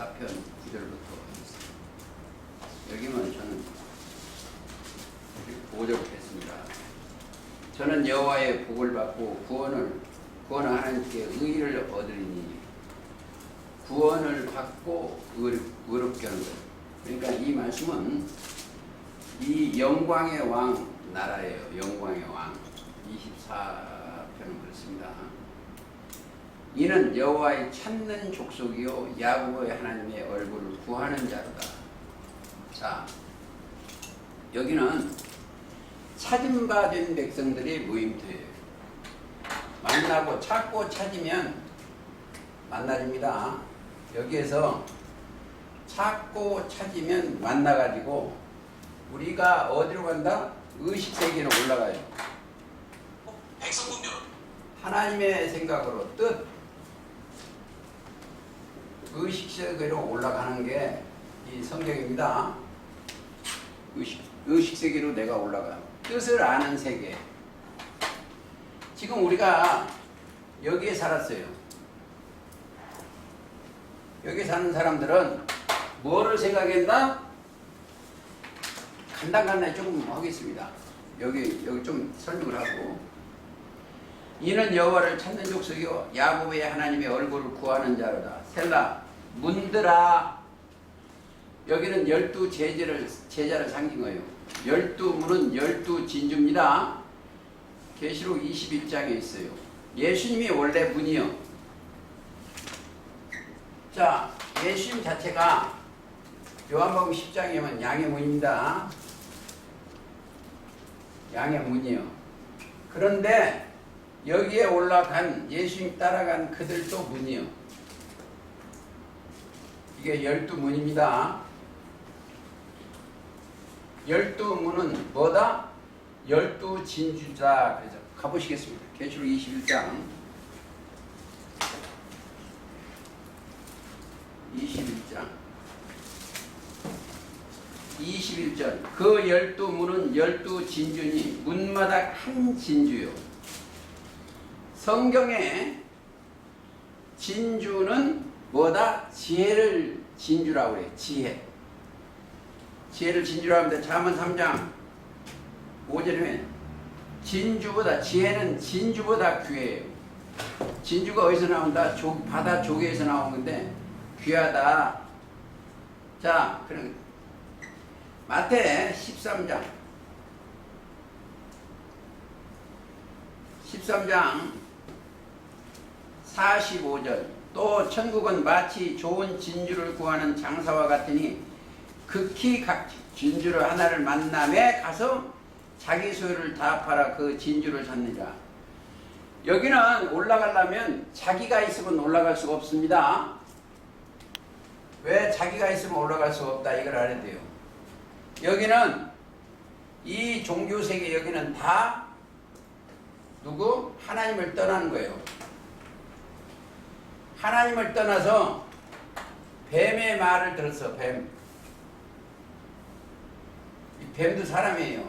14편 9절부터 여기만 저는 5절부터 했습니다. 저는 여호와의 복을 받고 구원을 하나님께 의를 얻으리니 구원을 받고 의롭게 하는 것. 그러니까 이 말씀은 이 영광의 왕 나라예요. 영광의 왕 24편은 그렇습니다. 이는 여호와의 찾는 족속이요 야곱의 하나님의 얼굴을 구하는 자로다. 자, 여기는 찾음받은 백성들의 모임터예요. 만나고 찾고 찾으면 만나집니다. 여기에서 찾고 찾으면 만나가지고 우리가 어디로 간다? 의식세계로 올라가요. 백성군 여러분, 하나님의 생각으로 뜻 의식세계로 올라가는 게 이 성경입니다. 의식세계로 내가 올라가. 뜻을 아는 세계. 지금 우리가 여기에 살았어요. 여기 사는 사람들은 뭐를 생각했나? 간단간단히 조금 하겠습니다. 여기 좀 설명을 하고. 이는 여호와를 찾는 족속이요 야곱의 하나님의 얼굴을 구하는 자로다. 셀라 문들아. 여기는 12 제자를 상징 거예요. 12문은 12 진주입니다. 계시록 21장에 있어요. 예수님이 원래 문이요. 자, 예수님 자체가 요한복음 10장에 보면 양의 문입니다. 양의 문이요. 그런데 여기에 올라간 예수님 따라간 그들도 문이요. 이게 12문입니다. 12문은 뭐다? 12 진주다. 그래서 가보시겠습니다. 계시록 21장 21절 그 12문은 12 진주니 문마다 한 진주요. 성경에 진주는 뭐다? 지혜를 진주라고 그래요. 지혜를 진주라고 합니다. 잠언 3장 5절에 진주보다 지혜는 진주보다 귀해요. 진주가 어디서 나온다? 바다 조개에서 나온 건데 귀하다. 자, 그럼 마태 13장 45절 또 천국은 마치 좋은 진주를 구하는 장사와 같으니 극히 각 진주를 하나를 만남에 가서 자기 소유를 다 팔아 그 진주를 찾느니라. 여기는 올라가려면 자기가 있으면 올라갈 수가 없습니다. 왜 자기가 있으면 올라갈 수가 없다 이걸 알아야 돼요. 여기는 이 종교세계 여기는 다 누구? 하나님을 떠나는 거예요. 하나님을 떠나서 뱀의 말을 들었어. 뱀도 사람이에요.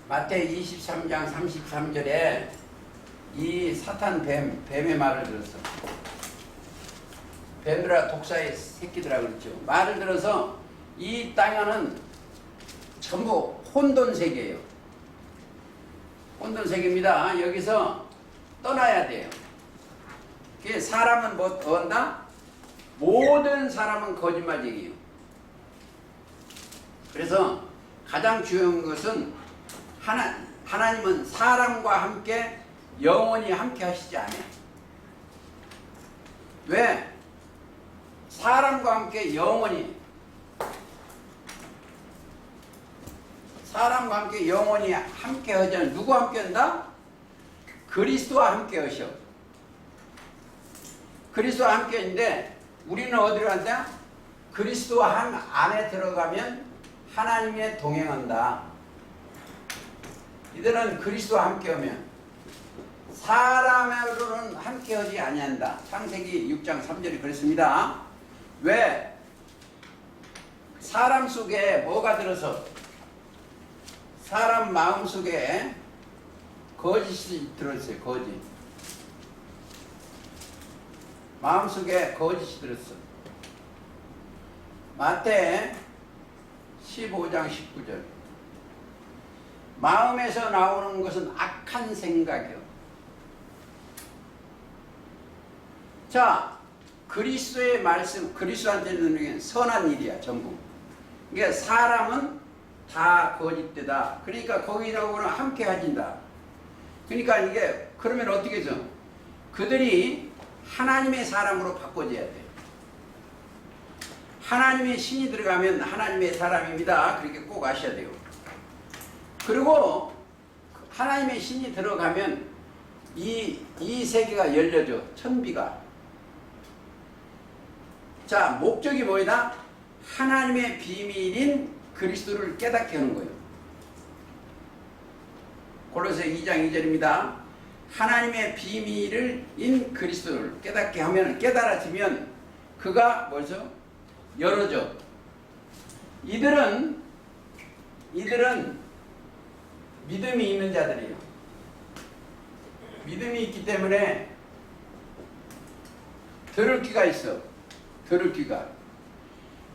마태 23장 33절에 이 사탄 뱀의 말을 들었어. 뱀들아 독사의 새끼들아 그랬죠. 말을 들어서 이 땅에는 전부 혼돈세계예요. 혼돈세계입니다. 여기서 떠나야 돼요. 사람은 뭐 한다? 모든 사람은 거짓말쟁이에요. 그래서 가장 중요한 것은 하나님은 사람과 함께 영원히 함께 하시지 않아요. 왜? 사람과 함께 영원히 함께 하지 않아요. 누구와 함께 한다? 그리스도와 함께 하셔. 그리스도와 함께 있는데 우리는 어디로 간다? 그리스도와 한 안에 들어가면 하나님에 동행한다. 이들은 그리스도와 함께 하면 사람으로는 함께 하지 아니한다. 창세기 6장 3절이 그랬습니다. 왜? 사람 속에 뭐가 들어서 사람 마음 속에 거짓이 들었어요. 거짓. 마음속에 거짓이 들었어. 마태 15장 19절. 마음에서 나오는 것은 악한 생각이요. 자, 그리스도의 말씀, 그리스도한테는 선한 일이야, 전부. 그러니까 사람은 다 거짓되다. 그러니까 거기하고는 함께 하진다. 그러니까 이게 그러면 어떻게 해서 그들이 하나님의 사람으로 바꿔져야 돼. 하나님의 신이 들어가면 하나님의 사람입니다. 그렇게 꼭 아셔야 돼요. 그리고 하나님의 신이 들어가면 이 세계가 열려져. 천비가. 자, 목적이 뭐이다? 하나님의 비밀인 그리스도를 깨닫게 하는 거예요. 골로새 2장 2절입니다. 하나님의 비밀인 그리스도를 깨닫게 하면, 깨달아지면 그가 뭐죠? 열어져. 이들은 믿음이 있는 자들이에요. 믿음이 있기 때문에 들을 귀가 있어. 들을 귀가.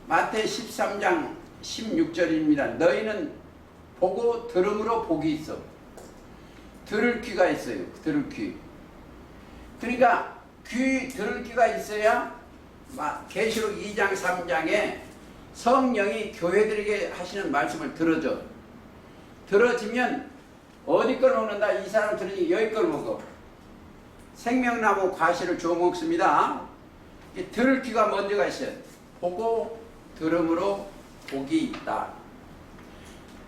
마태 13장 16절입니다. 너희는 보고 들음으로 복이 있어. 들을 귀가 있어요. 들을 귀. 그러니까 들을 귀가 있어야 계시록 2장 3장에 성령이 교회들에게 하시는 말씀을 들어줘. 들어지면 어디 걸 먹는다? 이 사람 들으니 여기 걸 먹어. 생명나무 과실을 주워 먹습니다. 들을 귀가 먼저가 있어요. 보고 들음으로 복이 있다.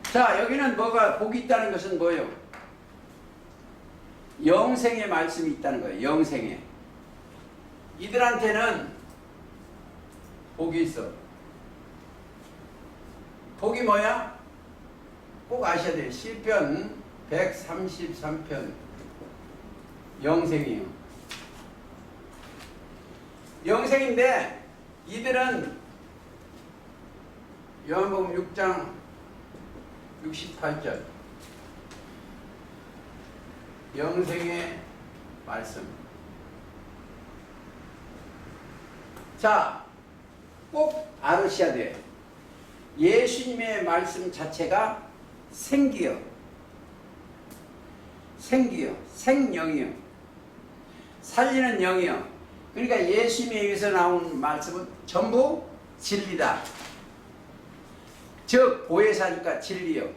자, 여기는 뭐가 복이 있다는 것은 뭐예요? 영생의 말씀이 있다는 거예요. 영생의. 이들한테는 복이 있어. 복이 뭐야? 꼭 아셔야 돼요. 시편 133편. 영생이에요. 영생인데 이들은 요한복음 6장 68절. 영생의 말씀. 자, 꼭 알으셔야 돼. 예수님의 말씀 자체가 생기요. 생기요. 생명이요. 살리는 영이요. 그러니까 예수님에 의해서 나온 말씀은 전부 진리다. 즉 보혜사니까 진리요.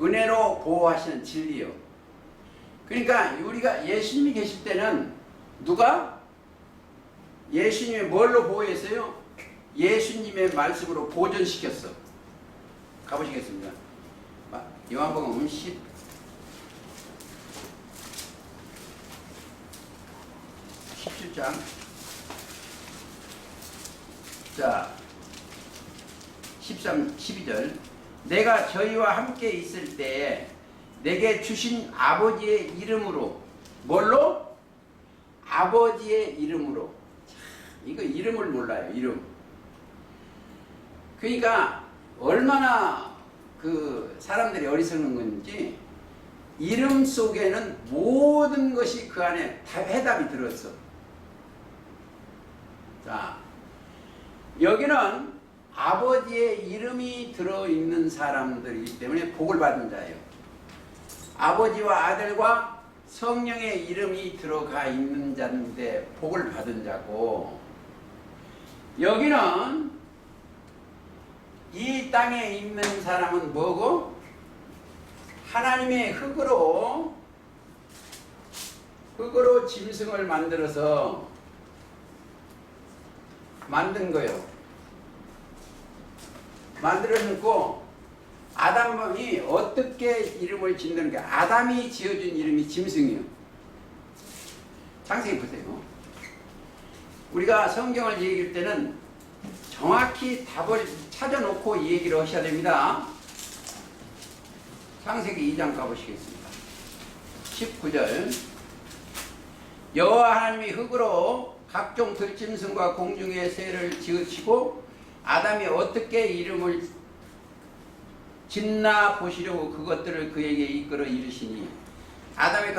은혜로 보호하시는 진리요. 그러니까 우리가 예수님이 계실 때는 누가? 예수님이 뭘로 보호했어요? 예수님의 말씀으로 보존시켰어. 가보시겠습니다. 요한복음 17장. 자, 12절. 내가 저희와 함께 있을 때에 내게 주신 아버지의 이름으로. 뭘로? 아버지의 이름으로. 이거 이름을 몰라요. 이름. 그러니까 얼마나 그 사람들이 어리석은 건지 이름 속에는 모든 것이 그 안에 다 해답이 들었어. 자, 여기는 아버지의 이름이 들어있는 사람들이기 때문에 복을 받은 자예요. 아버지와 아들과 성령의 이름이 들어가 있는 자인데 복을 받은 자고, 여기는 이 땅에 있는 사람은 뭐고? 하나님의 흙으로 짐승을 만들어서 만든 거예요. 만들어 놓고 아담이 어떻게 이름을 짓는 게, 아담이 지어준 이름이 짐승이에요. 창세기 보세요. 우리가 성경을 얘기할 때는 정확히 답을 찾아놓고 이 얘기를 하셔야 됩니다. 창세기 2장 가보시겠습니다. 19절. 여호와 하나님이 흙으로 각종 들짐승과 공중의 새를 지으시고 아담이 어떻게 이름을 짓나 보시려고 그것들을 그에게 이끌어 이르시니 아담이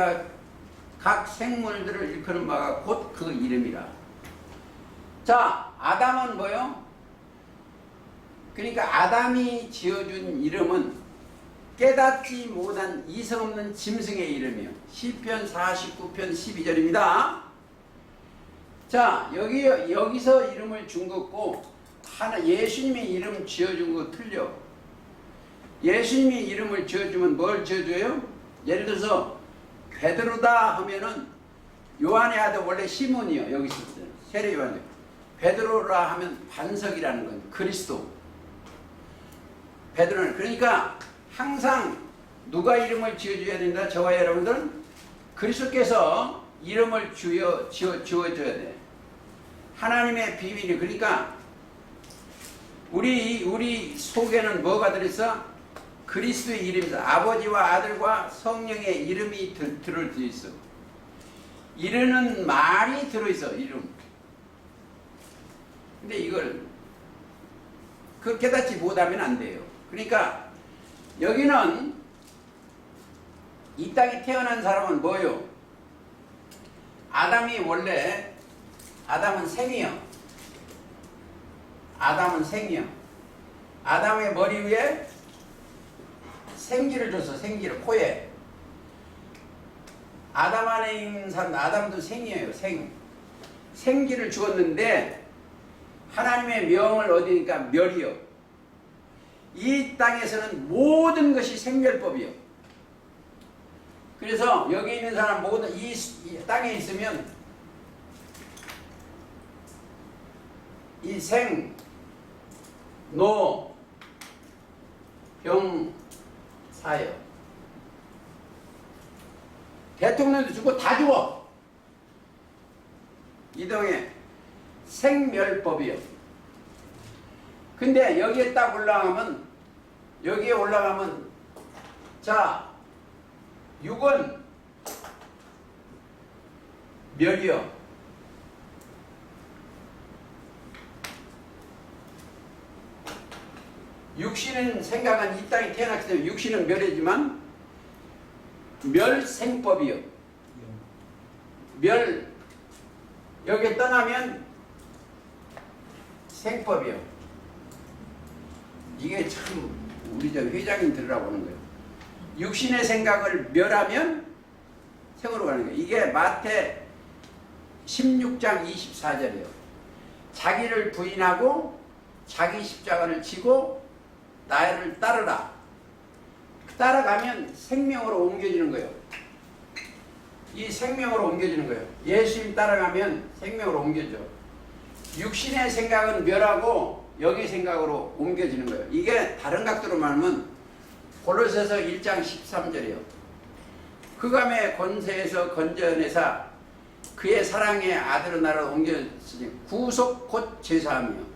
각 생물들을 일컫는 바가 곧 그 이름이라. 자, 아담은 뭐요? 그러니까 아담이 지어준 이름은 깨닫지 못한 이성 없는 짐승의 이름이요. 시편 49편 12절입니다. 자, 여기서 이름을 준 거고, 하나 예수님의 이름 지어준 거 틀려. 예수님이 이름을 지어주면 뭘 지어줘요? 예를 들어서 베드로다 하면은 요한의 아들 원래 시몬이요. 여기 있을 때 세례 요한이요. 베드로라 하면 반석이라는 건 그리스도. 베드로는 그러니까 항상 누가 이름을 지어줘야 된다. 저와 여러분들은 그리스도께서 이름을 지어줘야 돼. 하나님의 비밀이. 그러니까 우리 속에는 뭐가 들어있어? 그리스도의 이름이다. 아버지와 아들과 성령의 이름이 들어있어. 이르는 말이 들어있어. 이름. 근데 이걸 그 깨닫지 못하면 안 돼요. 그러니까 여기는 이 땅에 태어난 사람은 뭐요? 아담이 원래 아담은 생이요. 아담은 생이요. 아담의 머리 위에 생기를 줬어. 생기를 코에. 아담 안에 있는 사람 아담도 생이에요. 생기를 주었는데 하나님의 명을 얻으니까 멸이요. 이 땅에서는 모든 것이 생멸법이요. 그래서 여기 있는 사람 모든 이 땅에 있으면 이 생, 노, 병, 사요. 대통령도 죽고 다 죽어. 이 땅에 생멸법이요. 근데 여기에 딱 올라가면 자 6은 멸이요. 육신은 생각은 이 땅에 태어났기 때문에 육신은 멸이지만 멸생법이요. 멸 여기에 떠나면 생법이요. 이게 참 우리 저 회장님 들으라고 하는 거예요. 육신의 생각을 멸하면 생으로 가는 거예요. 이게 마태 16장 24절이에요. 자기를 부인하고 자기 십자가를 지고 나를 따르라. 따라가면 생명으로 옮겨지는 거예요. 이 생명으로 옮겨지는 거예요. 예수님 따라가면 생명으로 옮겨져. 육신의 생각은 멸하고 영의 생각으로 옮겨지는 거예요. 이게 다른 각도로 말하면 골로새서 1장 13절이에요. 흑암의 권세에서 건져내사 그의 사랑의 아들의 나라로 옮겨지니 구속 곧 제사함이요.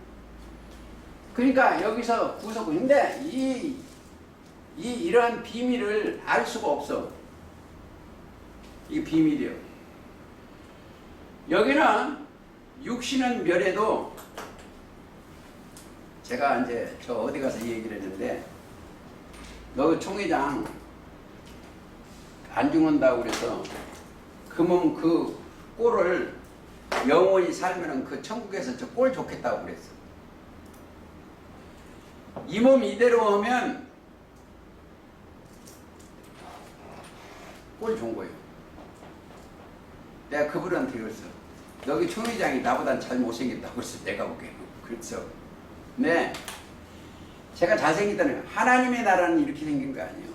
그러니까 여기서 구속인데 이러한 비밀을 알 수가 없어. 이 비밀이요. 여기는 육신은 멸해도 제가 이제 저 어디 가서 이 얘기를 했는데 너 총회장 안 죽는다고 그래서 그러면 그 꼴을 영원히 살면은 그 천국에서 저 꼴 좋겠다고 그랬어. 이 몸 이대로 오면 꼴 좋은 거예요. 내가 그분한테 그랬어. 너기 총회장이 나보단 잘 못생겼다고 그랬어. 내가 보기에는. 그렇죠. 네. 제가 잘생겼다는 거예요. 하나님의 나라는 이렇게 생긴 거 아니에요.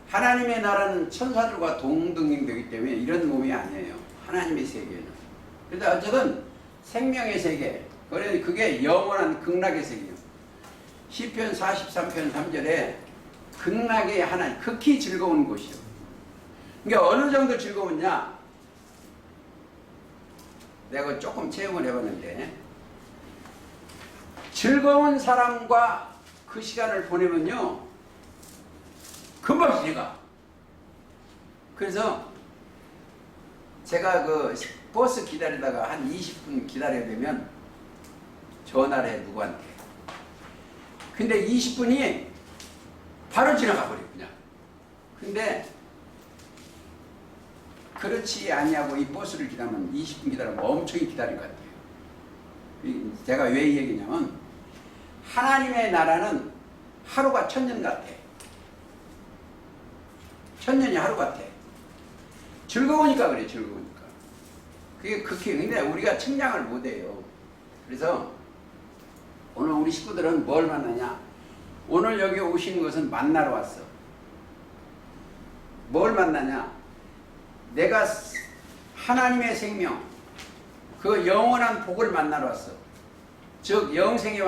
하나님의 나라는 천사들과 동등되기 때문에 이런 몸이 아니에요. 하나님의 세계는. 그래서 어쨌든 생명의 세계. 그게 영원한 극락의 세계예요. 시편 43편 3절에 극락의 하나님, 극히 즐거운 곳이요. 그러니까 어느 정도 즐거웠냐? 내가 조금 체험을 해봤는데 즐거운 사람과 그 시간을 보내면요 금방 지나가. 그래서 제가 그 버스 기다리다가 한 20분 기다려야 되면 전화를 해 누구한테. 근데 20분이 바로 지나가 버려 그냥. 근데 그렇지 아니하고 이 버스를 기다리면 20분 기다리면 엄청 기다릴 것 같아요. 제가 왜 이 얘기냐면 하나님의 나라는 하루가 천년 같아. 천년이 하루 같아. 즐거우니까 그래, 즐거우니까. 그게 극히, 근데 우리가 측량을 못해요. 그래서 오늘 우리 식구들은 뭘 만나냐? 오늘 여기 오신 것은 만나러 왔어. 뭘 만나냐? 내가 하나님의 생명, 그 영원한 복을 만나러 왔어. 즉 영생의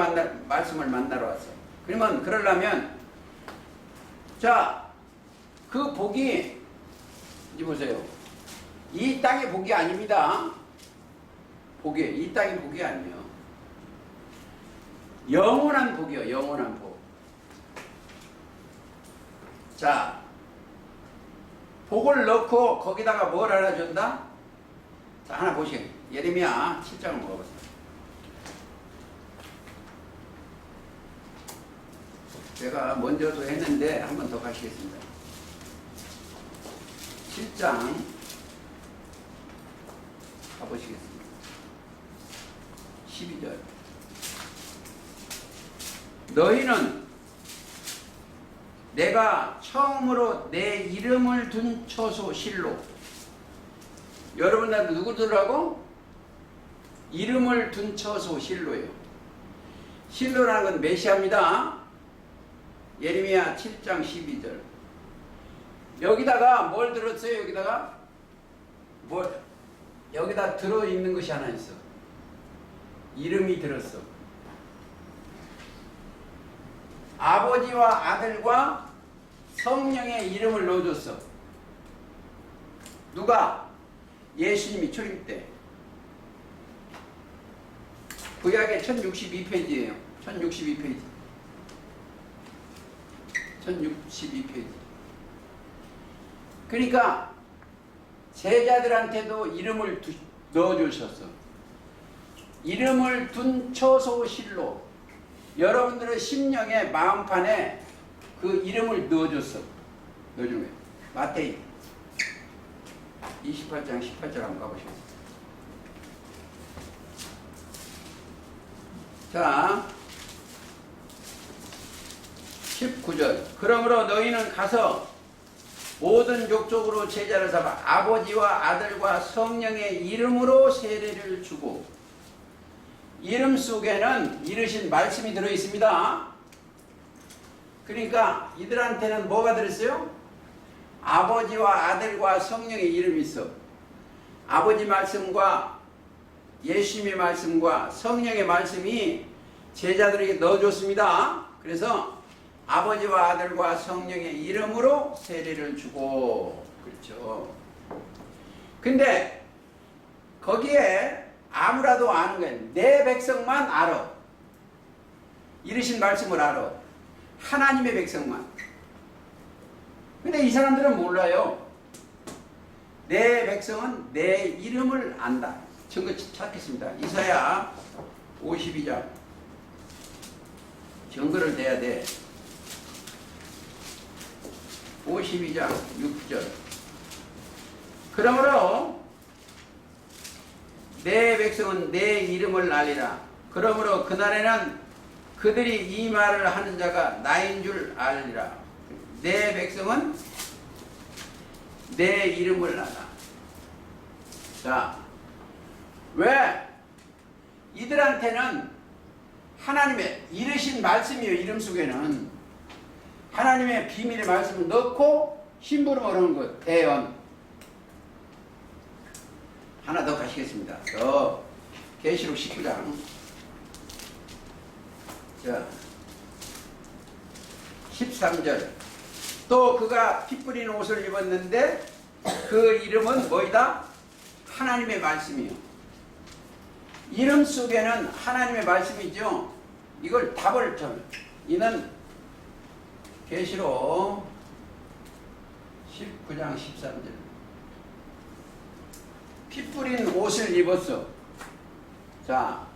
말씀을 만나러 왔어. 그러면 그러려면 자, 그 복이 이제 보세요. 이 땅의 복이 아닙니다. 이 땅의 복이 아니에요. 영원한 복이요. 영원한 복. 자, 복을 넣고 거기다가 뭘 알아준다? 자, 하나 보시오. 예레미야 7장을 먹어보세요. 제가 먼저도 했는데 한 번 더 가시겠습니다. 7장 가보시겠습니다. 12절. 너희는 내가 처음으로 내 이름을 둔 처소 실로. 여러분들 누구들하고? 이름을 둔 처소 실로예요. 실로라는 건 메시아입니다. 예레미야 7장 12절. 여기다가 뭘 들었어요? 여기다 들어있는 것이 하나 있어. 이름이 들었어. 아버지와 아들과 성령의 이름을 넣어줬어. 누가? 예수님이 출입 때. 구약의 1062페이지예요. 1062페이지. 1062페이지. 그러니까 제자들한테도 이름을 넣어주셨어. 이름을 둔 처소실로. 여러분들의 심령의 마음판에 그 이름을 넣어줬어. 넣어준 거예요. 마태이 28장 18절 한번 가보시겠습니다. 자, 19절. 그러므로 너희는 가서 모든 족속으로 제자를 삼아 아버지와 아들과 성령의 이름으로 세례를 주고. 이름 속에는 이르신 말씀이 들어있습니다. 그러니까 이들한테는 뭐가 들었어요? 아버지와 아들과 성령의 이름이 있어. 아버지 말씀과 예수님의 말씀과 성령의 말씀이 제자들에게 넣어줬습니다. 그래서 아버지와 아들과 성령의 이름으로 세례를 주고. 그렇죠. 근데 거기에 아무라도 아는 거예요. 내 백성만 알아. 이르신 말씀을 알아. 하나님의 백성만. 근데 이 사람들은 몰라요. 내 백성은 내 이름을 안다. 증거 찾겠습니다. 이사야 52장. 증거를 대야 돼. 52장 6절. 그러므로 내 백성은 내 이름을 알리라. 그러므로 그날에는 그들이 이 말을 하는 자가 나인 줄 알리라. 내 백성은 내 이름을 알아. 자, 왜? 이들한테는 하나님의 이르신 말씀이요. 이름 속에는 하나님의 비밀의 말씀을 넣고 심부름을 하는 것. 대언. 하나 더 가시겠습니다. 더 계시록 19장. 자, 13절. 또 그가 피 뿌린 옷을 입었는데 그 이름은 뭐이다? 하나님의 말씀이요. 이름 속에는 하나님의 말씀이죠. 이걸 답을 좀. 이는 계시록 19장 13절. 피 뿌린 옷을 입었어. 자,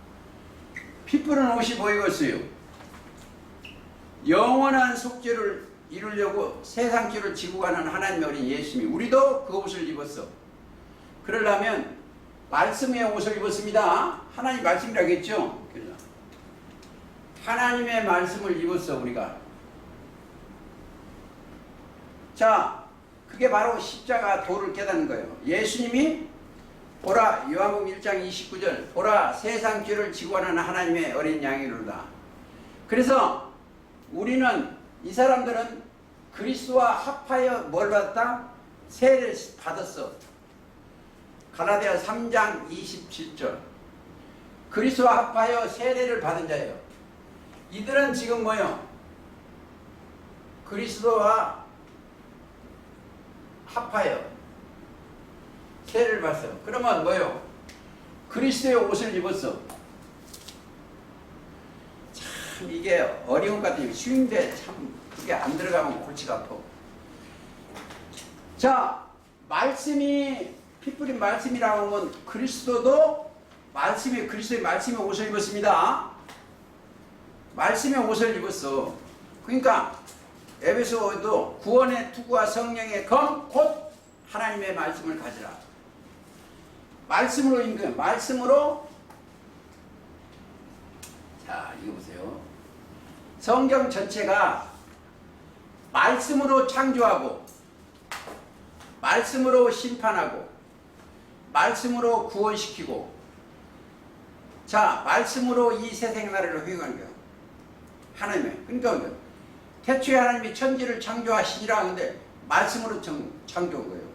피 뿌린 옷이 뭐이겠어요? 영원한 속죄를 이루려고 세상죄를 지고 가는 하나님의 어린 예수님이. 우리도 그 옷을 입었어. 그러려면 말씀의 옷을 입었습니다. 하나님 말씀이라고 했죠. 하나님의 말씀을 입었어 우리가. 자, 그게 바로 십자가 도를 깨닫는 거예요. 예수님이 보라, 요한복음 1장 29절, 보라 세상 죄를 지고 가는 하나님의 어린 양이로다. 그래서 우리는, 이 사람들은 그리스도와 합하여 뭘 받았다? 세례를 받았어. 갈라디아 3장 27절. 그리스도와 합하여 세례를 받은 자예요. 이들은 지금 뭐요? 그리스도와 합하여 세례를 받았어. 그러면 뭐요? 그리스도의 옷을 입었어. 참 이게 어려운 것 같아요. 쉬운데 참 그게 안 들어가면 골치가 아파. 자, 말씀이 피 뿌린 말씀이라고 하면 그리스도도 말씀이, 그리스도의 말씀의 옷을 입었습니다. 말씀의 옷을 입었어. 그러니까 에베소도 구원의 투구와 성령의 검 곧 하나님의 말씀을 가지라. 말씀으로 입는, 말씀으로. 자, 이거 보세요. 성경 전체가 말씀으로 창조하고, 말씀으로 심판하고, 말씀으로 구원시키고, 자, 말씀으로 이 세상 나라를 회복하는 거예요. 하나님의. 그러니까 태초에 하나님이 천지를 창조하시니라 하는데 말씀으로 창조한 거예요.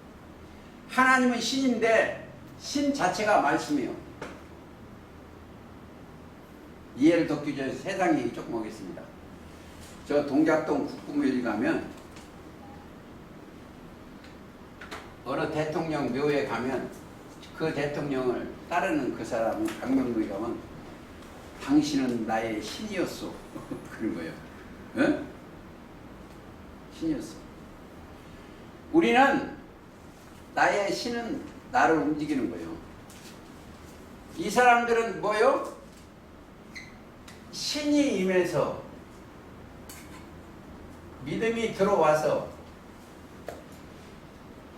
하나님은 신인데 신 자체가 말씀이에요. 이해를 돕기 위해서 세상 얘기 조금 하겠습니다. 저 동작동 국부묘에 가면 어느 대통령 묘에 가면 그 대통령을 따르는 그 사람은 강명록에 가면 당신은 나의 신이었소. 그런 거예요. 응? 신이었어. 우리는 나의 신은 나를 움직이는 거예요. 이 사람들은 뭐요? 신이 임해서 믿음이 들어와서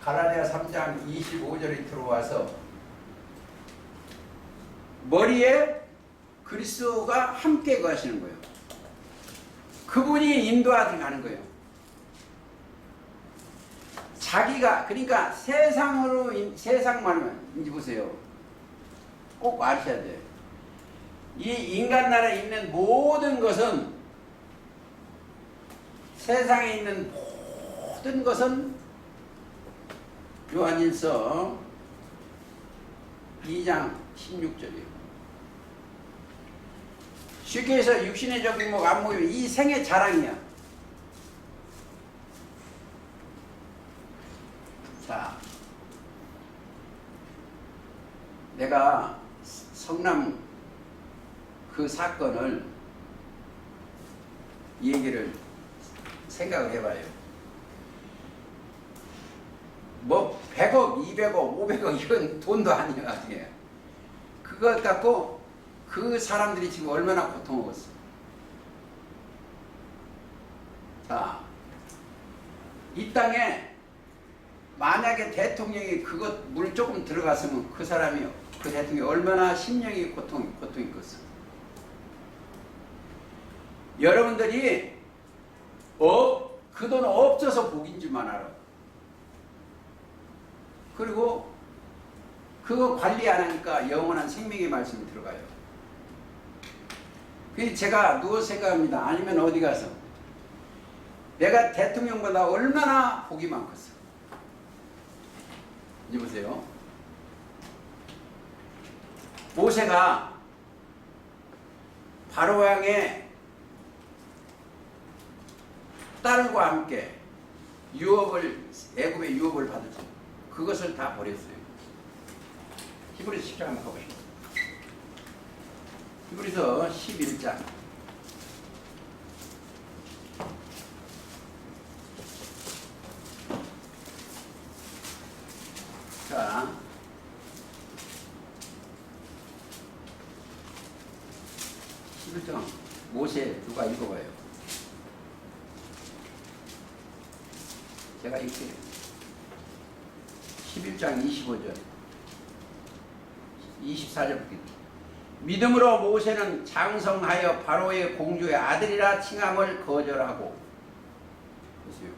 갈라디아 3장 25절에 들어와서 머리에 그리스도가 함께 거하시는 거예요. 그분이 인도하듯이 가는 거예요. 자기가, 그러니까 세상으로, 세상 말만, 이제 보세요. 꼭 아셔야 돼요. 이 인간 나라에 있는 모든 것은, 세상에 있는 모든 것은 요한일서 2장 16절이에요. 쉽게 해서 육신의 정복 안 모이면 이 생의 자랑이야. 자, 내가 성남 그 사건을 얘기를 생각을 해봐요. 뭐 100억, 200억, 500억 이건 돈도 아니야. 어떻게. 그것 갖고 그 사람들이 지금 얼마나 고통하겠어. 자, 이 땅에 만약에 대통령이 그것 물 조금 들어갔으면 그 사람이, 그 대통령이 얼마나 심령이 고통이겠어. 여러분들이 그 돈 없어서 복인 줄만 알아. 그리고 그거 관리 안 하니까 영원한 생명의 말씀이 들어가요. 그래서 제가 누워 생각합니다. 아니면 어디 가서 내가 대통령보다 얼마나 복이 많겠어. 이제 보세요. 모세가 바로 왕의 딸과 함께 유업을, 애굽의 유업을 받았죠. 그것을 다 버렸어요. 히브리서 10장 한번 가보시죠. 히브리서 11장. 자, 모세 누가 읽어봐요. 제가 읽게요. 11장 25절 24절부터 믿음으로 모세는 장성하여 바로의 공주의 아들이라 칭함을 거절하고, 보세요.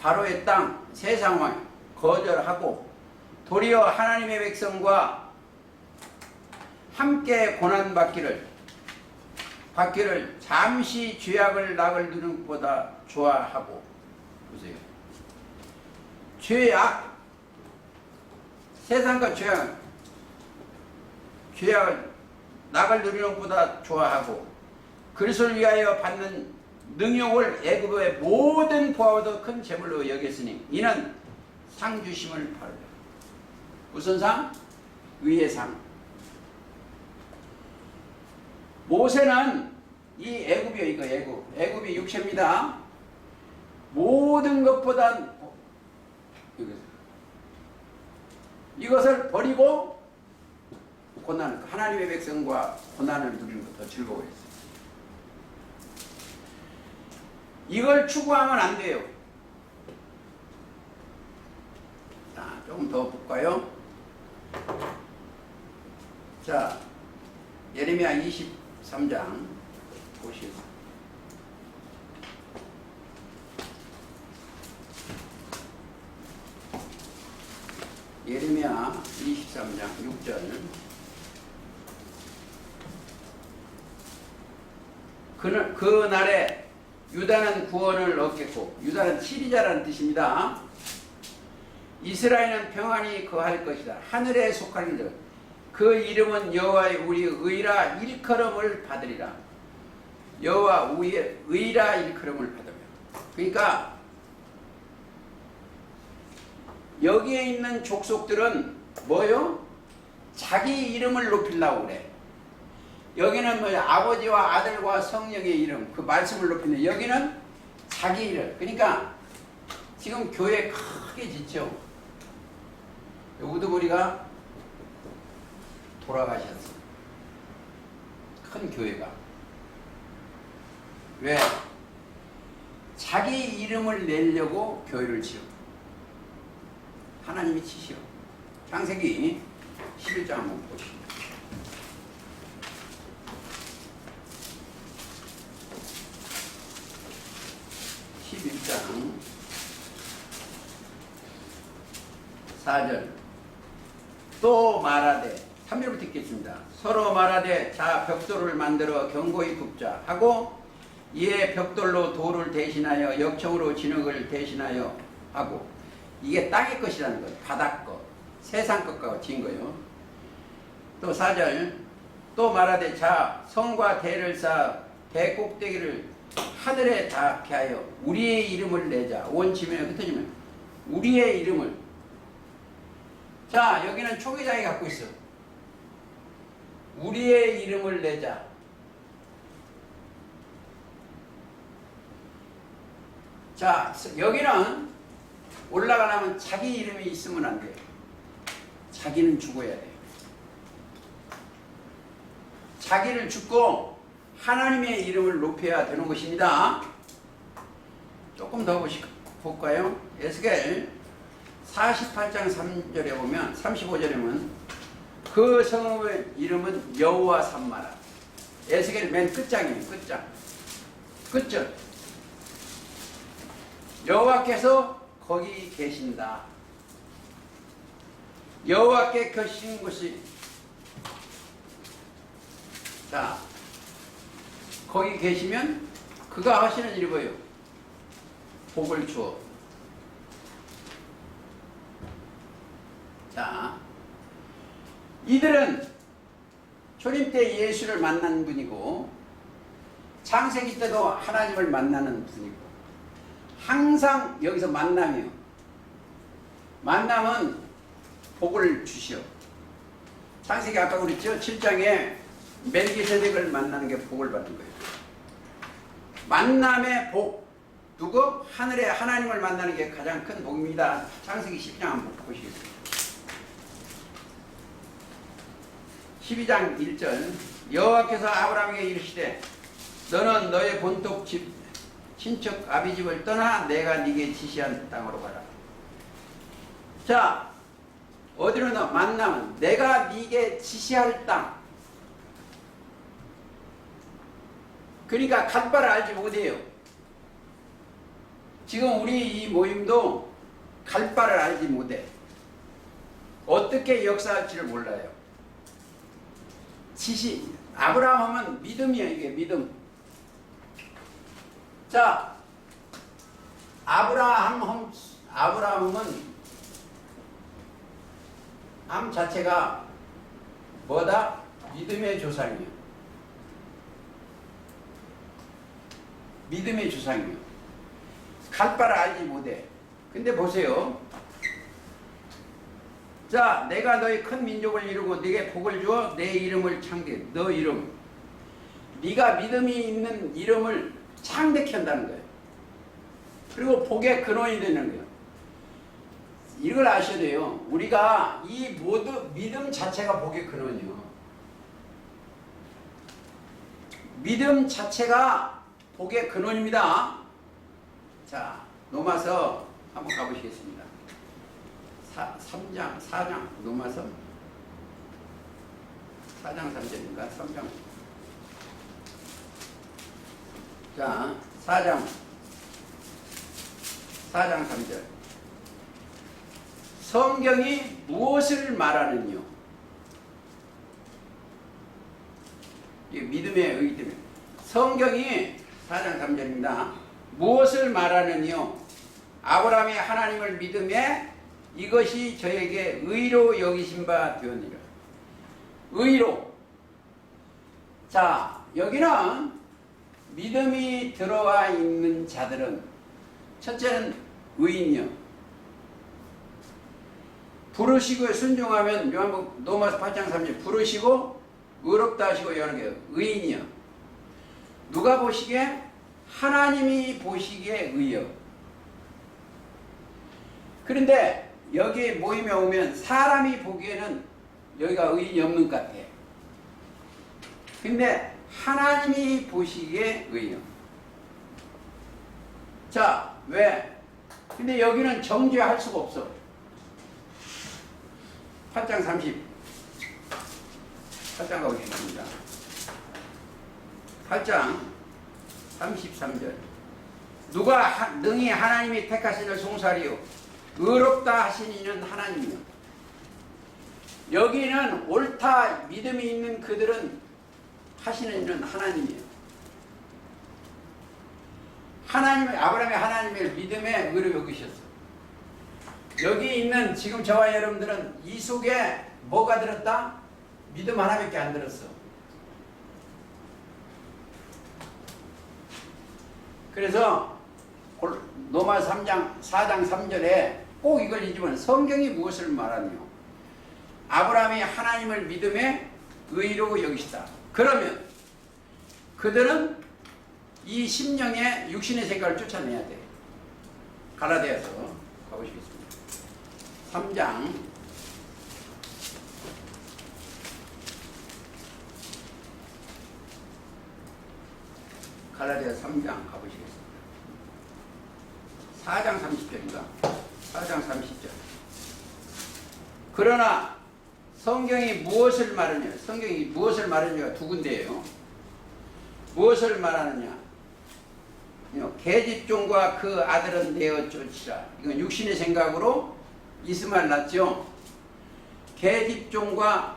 바로의 땅, 세상을 거절하고 도리어 하나님의 백성과 함께 고난받기를 잠시 죄악을 낙을 누리는 것보다 좋아하고, 보세요. 죄악, 세상과 죄악을 낙을 누리는 것보다 좋아하고 그리스도를 위하여 받는 능욕을 애굽의 모든 보화보다 큰 재물로 여겼으니 이는 상 주심을 바라려. 무슨 상? 의의 상. 모세는 이 애굽이요, 이거 애굽이 육체입니다. 모든 것보다 이것을 버리고 고난, 하나님의 백성과 고난을 누리는 것 더 즐거워했어요. 이걸 추구하면 안 돼요. 자, 조금 더 볼까요? 자, 예레미야 23장 보시죠. 예레미야 23장 6절. 그 날에 유다는 구원을 얻겠고, 유다는 치리자라는 뜻입니다. 이스라엘은 평안히 거할 것이다. 하늘에 속한 이들, 그 이름은 여호와의 우리 의라 일컬음을 받으리라. 여호와 우리의 의라 일컬음을 받으며. 그러니까 여기에 있는 족속들은 뭐요? 자기 이름을 높이려고 그래. 여기는 뭐 아버지와 아들과 성령의 이름, 그 말씀을 높이는데 여기는 자기 이름. 그러니까 지금 교회 크게 짓죠. 우두머리가 돌아가셨어. 큰 교회가. 왜? 자기 이름을 내려고 교회를 지어. 하나님이 치시오. 창세기 11장 한번 보시죠. 11장 4절. 또 말하되, 3절부터 읽겠습니다. 서로 말하되 자 벽돌을 만들어 견고히 굽자 하고 이에 벽돌로 돌을 대신하여 역청으로 진흙을 대신하여 하고. 이게 땅의 것이라는 거예요. 바닥 것, 세상 것과 지은 거예요. 또 4절. 또 말하되 자 성과 대를 쌓아 대 꼭대기를 하늘에 닿게 하여 우리의 이름을 내자. 원치면 흩어지면 우리의 이름을. 자, 여기는 초기장이 갖고 있어. 우리의 이름을 내자. 자, 여기는 올라가려면 자기 이름이 있으면 안 돼요. 자기는 죽어야 돼요. 자기를 죽고 하나님의 이름을 높여야 되는 것입니다. 조금 더 볼까요? 에스겔 48장 3절에 보면, 35절에 보면 그 성읍의 이름은 여호와 삼마라. 에스겔 맨 끝장이에요. 끝절. 여호와께서 거기 계신다. 여호와께 계신 곳이, 자, 거기 계시면 그가 하시는 일이 뭐예요? 복을 주어. 자, 이들은 초림 때 예수를 만난 분이고 창세기 때도 하나님을 만나는 분이고, 항상 여기서 만남은 복을 주시오. 창세기 아까 그랬죠? 7장에 멜기세덱을 만나는 게 복을 받는 거예요. 만남의 복. 누구? 하늘의 하나님을 만나는 게 가장 큰 복입니다. 창세기 12장 한번 보시겠습니다. 12장 1절. 여호와께서 아브라함에게 이르시되 너는 너의 본토 집 친척 아비집을 떠나 내가 네게 지시한 땅으로 가라. 자, 어디로 만나면 내가 네게 지시할 땅. 그러니까 갈 바를 알지 못해요. 지금 우리 이 모임도 갈 바를 알지 못해. 어떻게 역사할지를 몰라요. 아브라함 하면 믿음이에요. 이게 믿음. 자, 아브라함은 암 자체가 뭐다? 믿음의 조상이에요. 믿음의 조상이에요. 갈 바를 알지 못해. 근데 보세요. 자, 내가 너희 큰 민족을 이루고 네게 복을 주어 내 이름을 창대. 너 이름. 네가 믿음이 있는 이름을 창대케 한다는 거예요. 그리고 복의 근원이 되는 거예요. 이걸 아셔야 돼요. 우리가 이 모두 믿음 자체가 복의 근원이요. 믿음 자체가 복의 근원입니다. 자, 로마서 한번 가보시겠습니다. 3장, 4장, 로마서 4장 3절인가? 3장. 자, 4장 3절. 성경이 무엇을 말하느뇨? 이게 믿음의 의기 때문에. 성경이 4장 3절입니다. 무엇을 말하느뇨? 아브라함이 하나님을 믿음에 이것이 저에게 의로 여기신 바 되었느니라. 의로. 자, 여기는 믿음이 들어와 있는 자들은 첫째는 의인이요. 부르시고 순종하면 요한복음 로마서 8장 3절 부르시고 의롭다 하시고 여는 게 의인이요. 누가 보시기에? 하나님이 보시기에 의요. 그런데 여기 모임에 오면 사람이 보기에는 여기가 의인이 없는 것 같아. 근데 하나님이 보시기에 의요. 자, 왜? 근데 여기는 정죄할 수가 없어. 8장 8장 가보겠습니다. 8장 33절. 누가 능히 하나님이 택하시는 송사리요 의롭다 하신 이는 하나님이요. 여기는 옳다 믿음이 있는 그들은 하시는 이는 하나님이에요. 하나님의 아브라함의 하나님의 믿음에 의로 여기셨어. 여기 있는 지금 저와 여러분들은 이 속에 뭐가 들었다? 믿음 하나밖에 안 들었어. 그래서 로마 4장 3절에 꼭 이걸 잊으면 성경이 무엇을 말하느냐? 아브라함이 하나님을 믿음에 의로 여기시다. 그러면 그들은 이 심령의 육신의 생각을 쫓아내야 돼. 갈라디아서 가보시겠습니다. 3장 3장 가보시겠습니다. 4장 30절인가? 4장 30절. 그러나 성경이 무엇을 말하냐? 성경이 무엇을 말하느냐가 두 군데예요. 무엇을 말하느냐? 계집종과 그 아들은 내어 쫓으라. 이건 육신의 생각으로 이스마엘 낳죠. 계집종과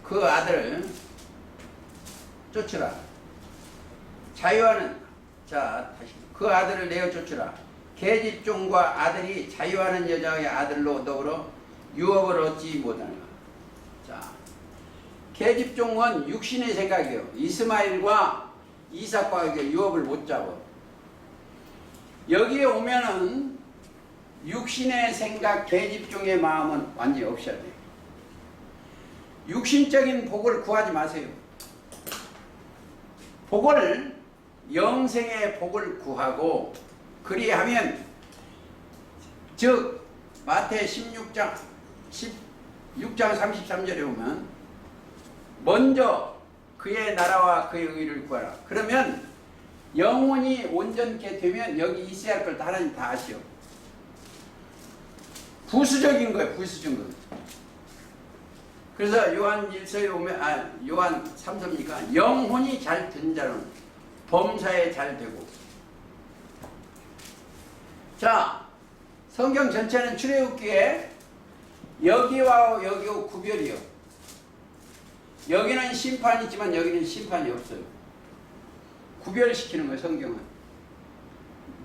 그 아들을 쫓으라. 자유하는 자 다시 그 아들을 내어 쫓으라. 계집종과 아들이 자유하는 여자의 아들로 더불어 유업을 얻지 못하는가. 자, 계집종은 육신의 생각이에요. 이스마엘과 이삭과 유업을 못 잡아. 여기에 오면은 육신의 생각, 계집종의 마음은 완전히 없어야 돼요. 육신적인 복을 구하지 마세요. 복을 영생의 복을 구하고 그리하면 즉 마태 16장 33절에 보면 먼저 그의 나라와 그의 의를 구하라. 그러면 영혼이 온전케 되면 여기 있어야 할 걸 하나님 다 아시오. 부수적인 거예요. 부수적인 거. 그래서 요한 1서에 오면 요한 3서니까 영혼이 잘 된 자는 범사에 잘 되고. 자, 성경 전체는 출애굽기에 여기와 여기와 구별이요. 여기는 심판이 있지만 여기는 심판이 없어요. 구별시키는 거예요, 성경은.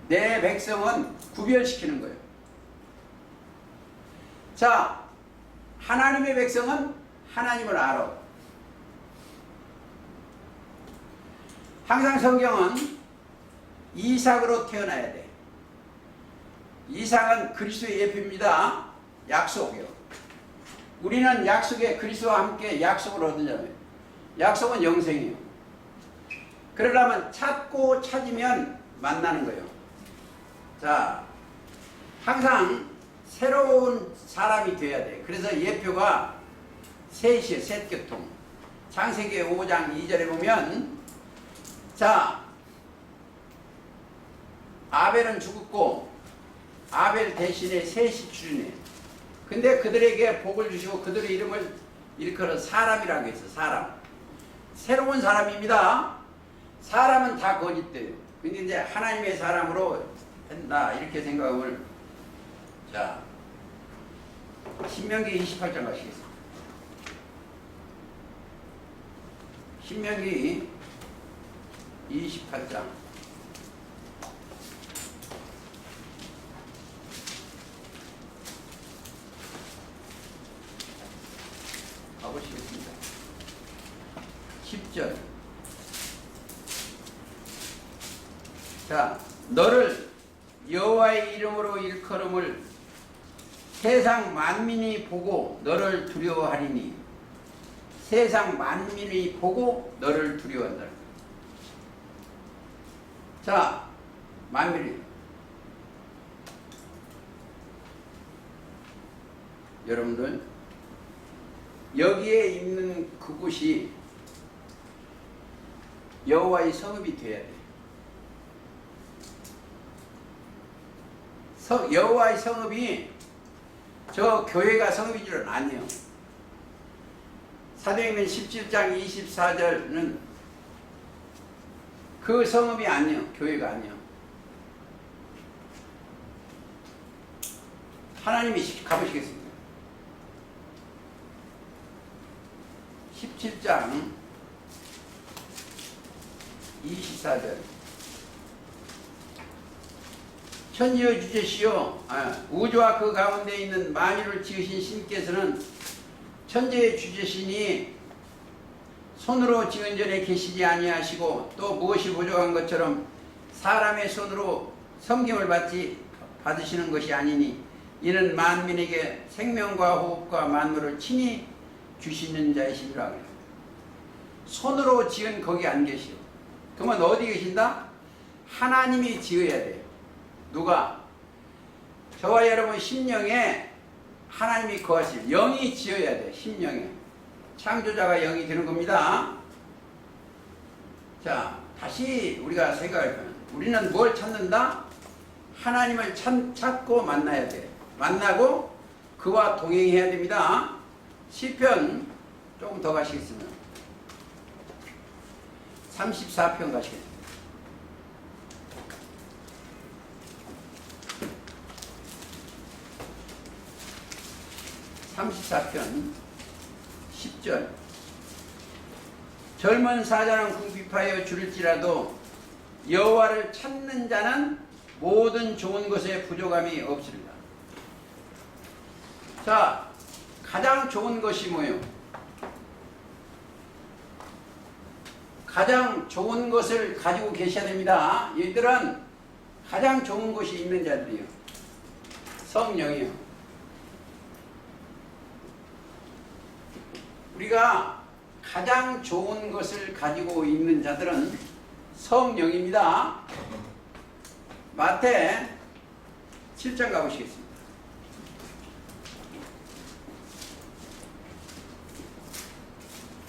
내 백성은 구별시키는 거예요. 자, 하나님의 백성은 하나님을 알아. 항상 성경은 이삭으로 태어나야 돼. 이삭은 그리스도의 예표입니다. 약속이요. 우리는 약속에 그리스도와 함께 약속을 얻으려면 약속은 영생이에요. 그러려면 찾고 찾으면 만나는 거예요. 자, 항상 새로운 사람이 되어야 돼. 그래서 예표가 셋이에요. 셋교통. 창세기 5장 2절에 보면, 자, 아벨은 죽었고 아벨 대신에 셋이 출연해. 근데 그들에게 복을 주시고 그들의 이름을 일컬어 사람이라고 했어. 사람. 새로운 사람입니다. 사람은 다 거짓돼요. 근데 이제 하나님의 사람으로 된다 이렇게 생각을. 자, 신명기 28장 가시겠습니다. 신명기 28장. 가보시겠습니다. 10절. 자, 너를 여호와의 이름으로 일컬음을 세상 만민이 보고 너를 두려워하리니. 세상 만민이 보고 너를 두려워한다. 자, 만민이. 여러분들, 여기에 있는 그곳이 여호와의 성읍이 되어야 돼. 여호와의 성읍이 저 교회가 성읍인 줄은 아니에요. 사도행전 17장 24절은 그 성읍이 아니에요. 교회가 아니에요. 하나님이 가보시겠습니다. 17장 24절. 천지의 주제시요 우주와 그 가운데 있는 만유를 지으신 신께서는 천지의 주제시니 손으로 지은 전에 계시지 아니하시고 또 무엇이 부족한 것처럼 사람의 손으로 섬김을 받으시는 것이 아니니 이는 만민에게 생명과 호흡과 만물을 친히 주시는 자이시니라. 손으로 지은 거기 안 계시오. 그러면 어디 계신다? 하나님이 지어야 돼요. 누가? 저와 여러분 심령에 하나님이 거하시오. 영이 지어야 돼. 심령에. 창조자가 영이 되는 겁니다. 자, 다시 우리가 생각해보면 우리는 뭘 찾는다? 하나님을 찾고 만나야 돼. 만나고 그와 동행해야 됩니다. 시편 조금 더 가시겠습니다. 34편 가시겠습니다. 34편 10절. 젊은 사자는 궁핍하여 줄일지라도 여호와를 찾는 자는 모든 좋은 것에 부족함이 없으리라. 자, 가장 좋은 것이 뭐예요? 가장 좋은 것을 가지고 계셔야 됩니다. 얘들은 가장 좋은 것이 있는 자들이요. 성령이요. 우리가 가장 좋은 것을 가지고 있는 자들은 성령입니다. 마태 7장 가보시겠습니다.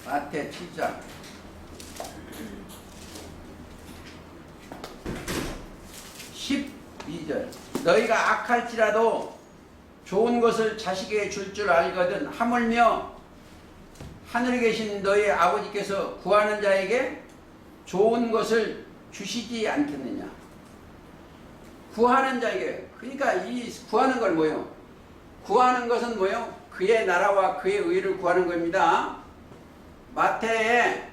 마태 7장 12절. 너희가 악할지라도 좋은 것을 자식에게 줄 알거든 하물며 하늘에 계신 너희 아버지께서 구하는 자에게 좋은 것을 주시지 않겠느냐. 구하는 자에게, 그러니까 이 구하는 걸 뭐요? 구하는 것은 뭐요? 그의 나라와 그의 의를 구하는 겁니다. 마태의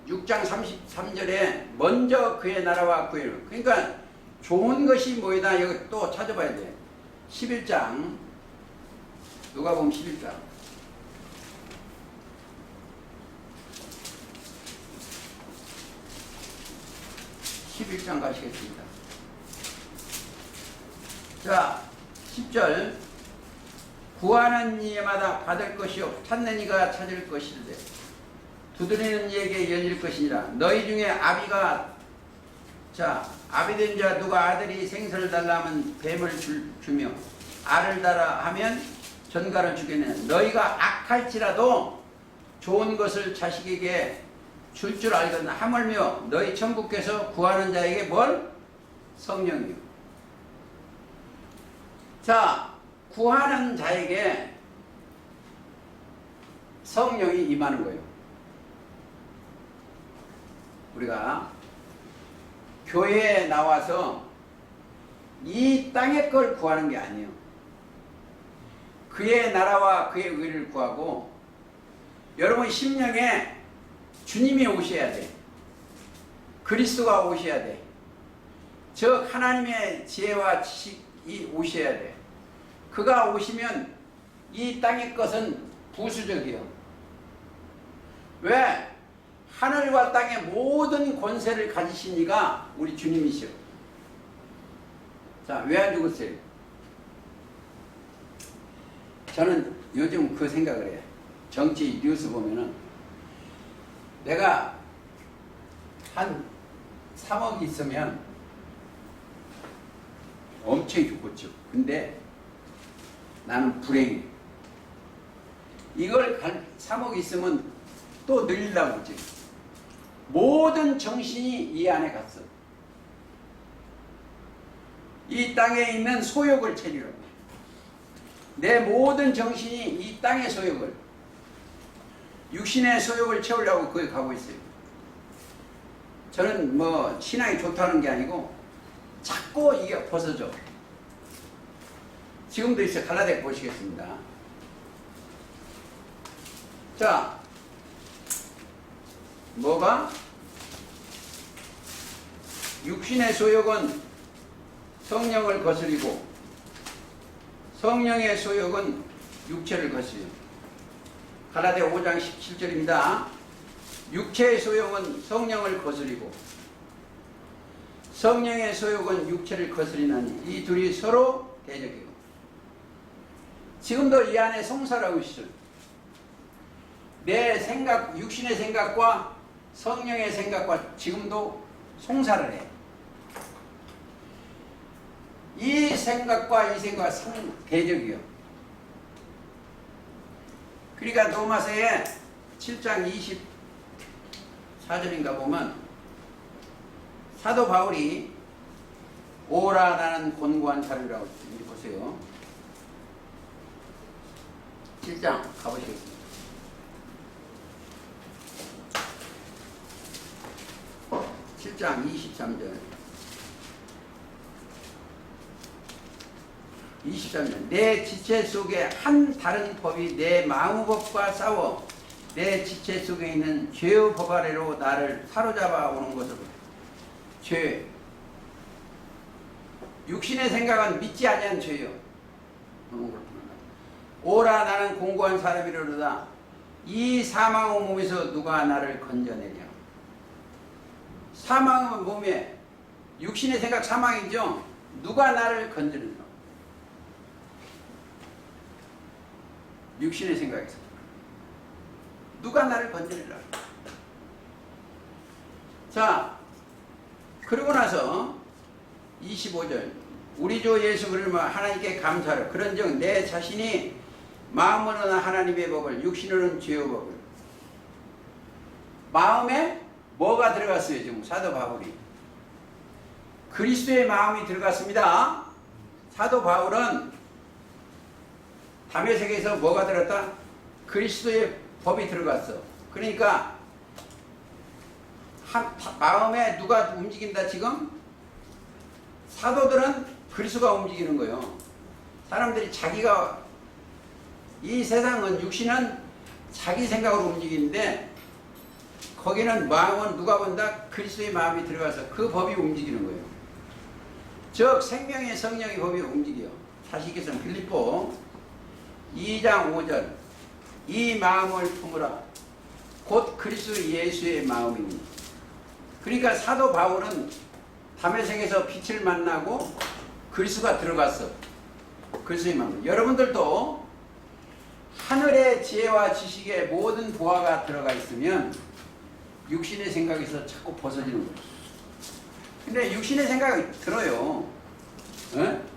6장 33절에 먼저 그의 나라와 그의 의. 그러니까 좋은 것이 뭐이다. 여기 또 찾아봐야 돼. 11장 누가복음 11장 11장 가시겠습니다. 자, 10절 구하는 이마다 받을 것이요 찾는 이가 찾을 것이되 두드리는 이에게 열릴 것이니라. 너희 중에 아비된 자 누가 아들이 생선을 달라 하면 뱀을 주며 알을 달라 하면 전갈을 주겠느냐. 너희가 악할지라도 좋은 것을 자식에게 줄 줄 알거나 하물며 너희 천국께서 구하는 자에게 뭘? 성령이요. 자, 구하는 자에게 성령이 임하는 거예요. 우리가 교회에 나와서 이 땅의 걸 구하는 게 아니에요. 그의 나라와 그의 의를 구하고, 여러분 심령에 주님이 오셔야 돼. 그리스도가 오셔야 돼. 즉 하나님의 지혜와 지식이 오셔야 돼. 그가 오시면 이 땅의 것은 부수적이에요. 왜? 하늘과 땅의 모든 권세를 가지신 이가 우리 주님이시오. 자, 왜 안 죽었어요? 저는 요즘 그 생각을 해요. 정치 뉴스 보면은 내가 한 3억 있으면 엄청 좋겠죠. 근데 나는 불행해. 이걸 3억 있으면 또 늘리려고 그러지. 모든 정신이 이 안에 갔어. 이 땅에 있는 소욕을 채우려고. 내 모든 정신이 이 땅의 소욕을, 육신의 소욕을 채우려고 거기 가고 있어요. 저는 뭐 신앙이 좋다는 게 아니고 자꾸 이게 벗어져. 지금도 있어요. 갈라디아 보시겠습니다. 자, 뭐가? 육신의 소욕은 성령을 거스리고 성령의 소욕은 육체를 거스려요. 갈라디아 5장 17절입니다. 육체의 소욕은 성령을 거스리고 성령의 소욕은 육체를 거스리나니 이 둘이 서로 대적이고. 지금도 이 안에 송사라고 있어요. 내 생각, 육신의 생각과 성령의 생각과 지금도 송사를 해. 이 생각과 이 생각은 대적이요. 그러니까 로마서에 7장 24절인가 보면 사도 바울이 오라 나는 곤고한 사람이라고 보세요. 7장 가보시겠습니다. 7장 23절 23절 내 지체 속에 한 다른 법이 내 마음의 법과 싸워 내 지체 속에 있는 죄의 법 아래로 나를 사로잡아 오는 것을. 죄, 육신의 생각은 믿지 아니한 죄요. 오라 나는 공고한 사람이로다. 이 사망의 몸에서 누가 나를 건져내랴. 사망의 몸에 육신의 생각 사망이죠. 누가 나를 건져내랴. 육신의 생각에서 누가 나를 건져내랴. 자, 그러고 나서 25절 우리 주 예수 그리스도 하나님께 감사하라. 그런즉 내 자신이 마음으로는 하나님의 법을 육신으로는 죄의 법을. 마음에 뭐가 들어갔어요? 지금 사도 바울이 그리스도의 마음이 들어갔습니다. 사도 바울은 다메섹에서 뭐가 들었다? 그리스도의 법이 들어갔어. 그러니까 마음에 누가 움직인다 지금? 사도들은 그리스도가 움직이는 거예요. 사람들이 자기가 이 세상은 육신은 자기 생각으로 움직이는데 거기는 마음은 누가 본다? 그리스도의 마음이 들어가서 그 법이 움직이는 거예요. 즉 생명의 성령의 법이 움직여. 사시께서는 빌립보 2장 5절 이 마음을 품으라 곧 그리스도 예수의 마음입니다. 그러니까 사도 바울은 다메섹에서 빛을 만나고 그리스도가 들어갔어. 그리스도의 마음. 여러분들도 하늘의 지혜와 지식의 모든 보화가 들어가 있으면 육신의 생각에서 자꾸 벗어지는 거예요. 근데 육신의 생각이 들어요. 어?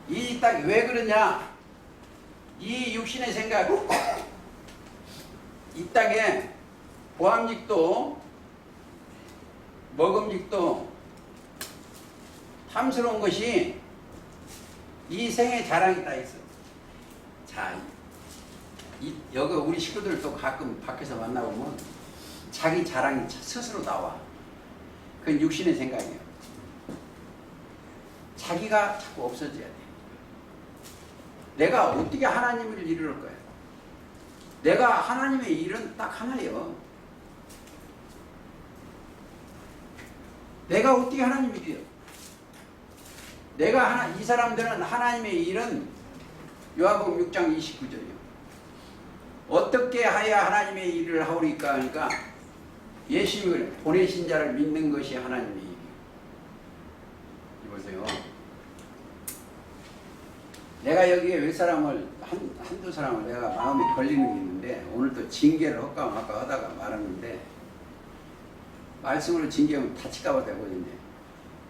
이 딱 왜 그러냐? 이 육신의 생각, 이 땅에 보암직도 먹음직도 탐스러운 것이 이 생의 자랑이 다 있어. 자, 여기 우리 식구들도 가끔 밖에서 만나보면 자기 자랑이 스스로 나와. 그건 육신의 생각이에요. 자기가 자꾸 없어져야 돼. 내가 어떻게 하나님을 이룰 거야? 내가 하나님의 일은 딱 하나예요. 내가 어떻게 하나님의 일이요? 이 사람들은 하나님의 일은 요한복음 6장 29절이요. 어떻게 하야 하나님의 일을 하오리까 하니까 예수님을 보내신 자를 믿는 것이 하나님의 일이에요. 이보세요. 내가 여기에 몇 사람을 한두 사람을 내가 마음에 걸리는 게 있는데 오늘도 징계를 할까 말까 하다가 말았는데 말씀으로 징계하면 다칠까 봐 되거든요.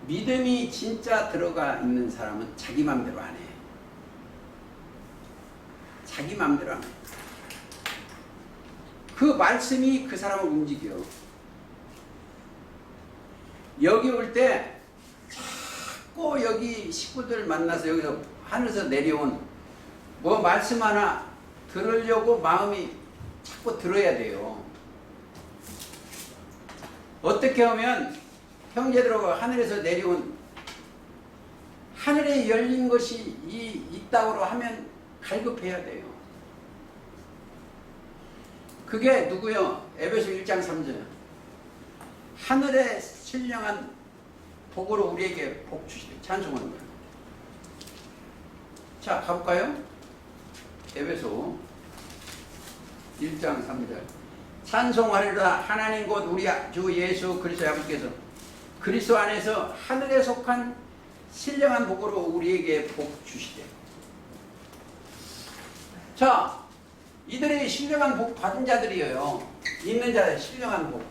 믿음이 진짜 들어가 있는 사람은 자기 마음대로 안 해. 자기 마음대로 안 해. 그 말씀이 그 사람을 움직여. 여기 올 때 자꾸 여기 식구들 만나서 여기서 하늘에서 내려온 뭐 말씀 하나 들으려고 마음이 자꾸 들어야 돼요. 어떻게 하면 형제들하고 하늘에서 내려온 하늘에 열린 것이 있다고 하면 갈급해야 돼요. 그게 누구요? 에베소 1장 3절. 하늘에 신령한 복으로 우리에게 복 주시되 찬송하는 거예요. 자, 가볼까요? 에베소 1장 3절. 찬송하리라 하나님 곧 우리 주 예수 그리스도의 아버지께서 그리스도 안에서 하늘에 속한 신령한 복으로 우리에게 복 주시되. 자, 이들이 신령한 복 받은 자들이에요. 있는 자들 신령한 복.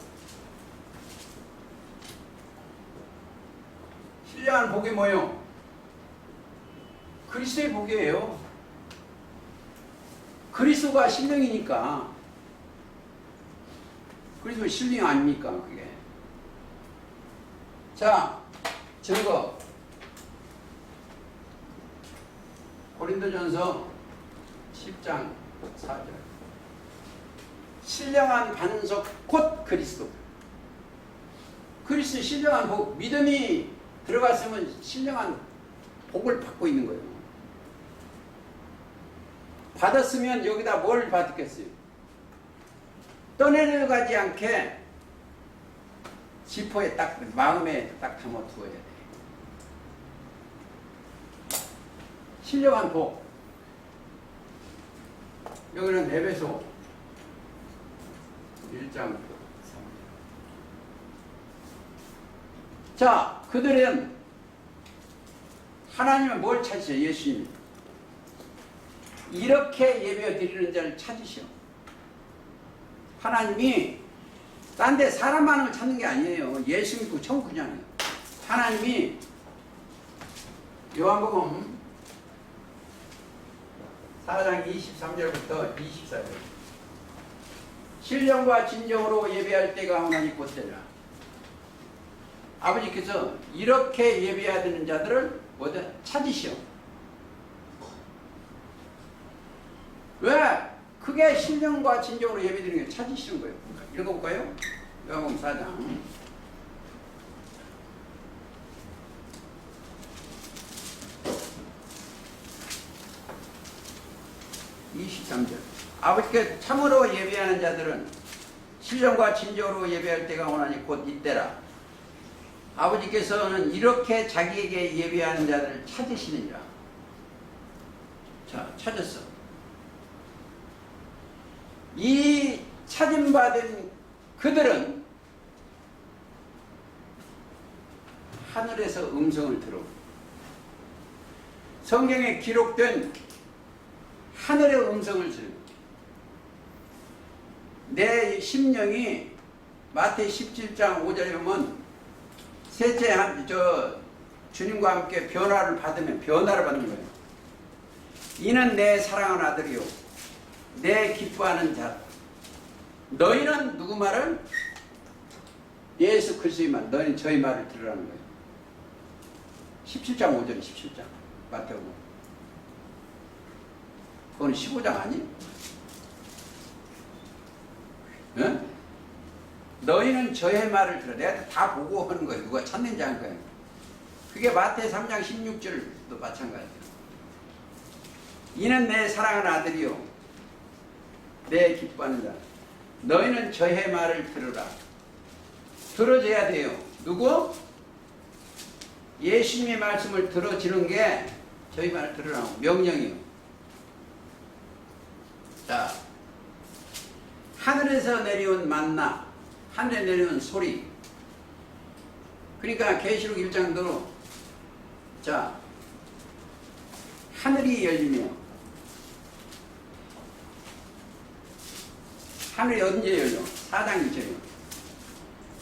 신령한 복이 뭐예요? 그리스도의 복이에요. 그리스도가 신령이니까. 그리스도 신령 아닙니까? 그게. 자, 증거. 고린도전서 10장 4절. 신령한 반석 곧 그리스도. 그리스도 신령한 복. 믿음이 들어갔으면 신령한 복을 받고 있는 거예요. 받았으면 여기다 뭘 받겠어요? 떠내려가지 않게 지퍼에 딱 마음에 딱 담아 두어야 돼. 신령한 복. 여기는 에베소 1장 3절. 자, 그들은 하나님을 뭘 찾으셔? 예수님. 이렇게 예배 드리는 자를 찾으시오. 하나님이 딴 데 사람 많은 걸 찾는 게 아니에요. 예수 믿고 천국 그냥. 하나님이 요한복음 4장 23절부터 24절. 신령과 진정으로 예배할 때가 오나니 곧되라. 아버지께서 이렇게 예배해야 되는 자들을 뭐든 찾으시오. 왜? 그게 신령과 진정으로 예배드리는 게 찾으시는 거예요. 읽어볼까요? 요한복음 4장 23절. 아버지께 참으로 예배하는 자들은 신령과 진정으로 예배할 때가 오나니 곧 이때라. 아버지께서는 이렇게 자기에게 예배하는 자들을 찾으시느니라. 자, 찾았어. 이 찾음받은 그들은 하늘에서 음성을 들어. 성경에 기록된 하늘의 음성을 들어. 내 심령이 마태 17장 5절에 보면 셋째 주님과 함께 변화를 받는 거예요. 이는 내 사랑하는 아들이요 내 기뻐하는 자. 너희는 누구 말을? 예수 그리스도의 말. 너희는 저희 말을 들으라는 거예요. 17장 5절에 17장 마태복음. 그건 15장 아니? 응? 너희는 저의 말을 들어. 내가 다 보고 하는 거예요. 누가 찾는지 하는 거예요. 그게 마태 3장 16절도 마찬가지예요. 이는 내 사랑하는 아들이요 내 기뻐하는 자. 너희는 저의 말을 들으라. 들어줘야 돼요. 누구? 예수님의 말씀을 들어주는 게 저희 말을 들으라고 명령이요. 자, 하늘에서 내려온 만나, 하늘에 내려온 소리. 그러니까 계시록 1장도 자, 하늘이 열리며, 하늘이 언제 열려? 4장 2절이요.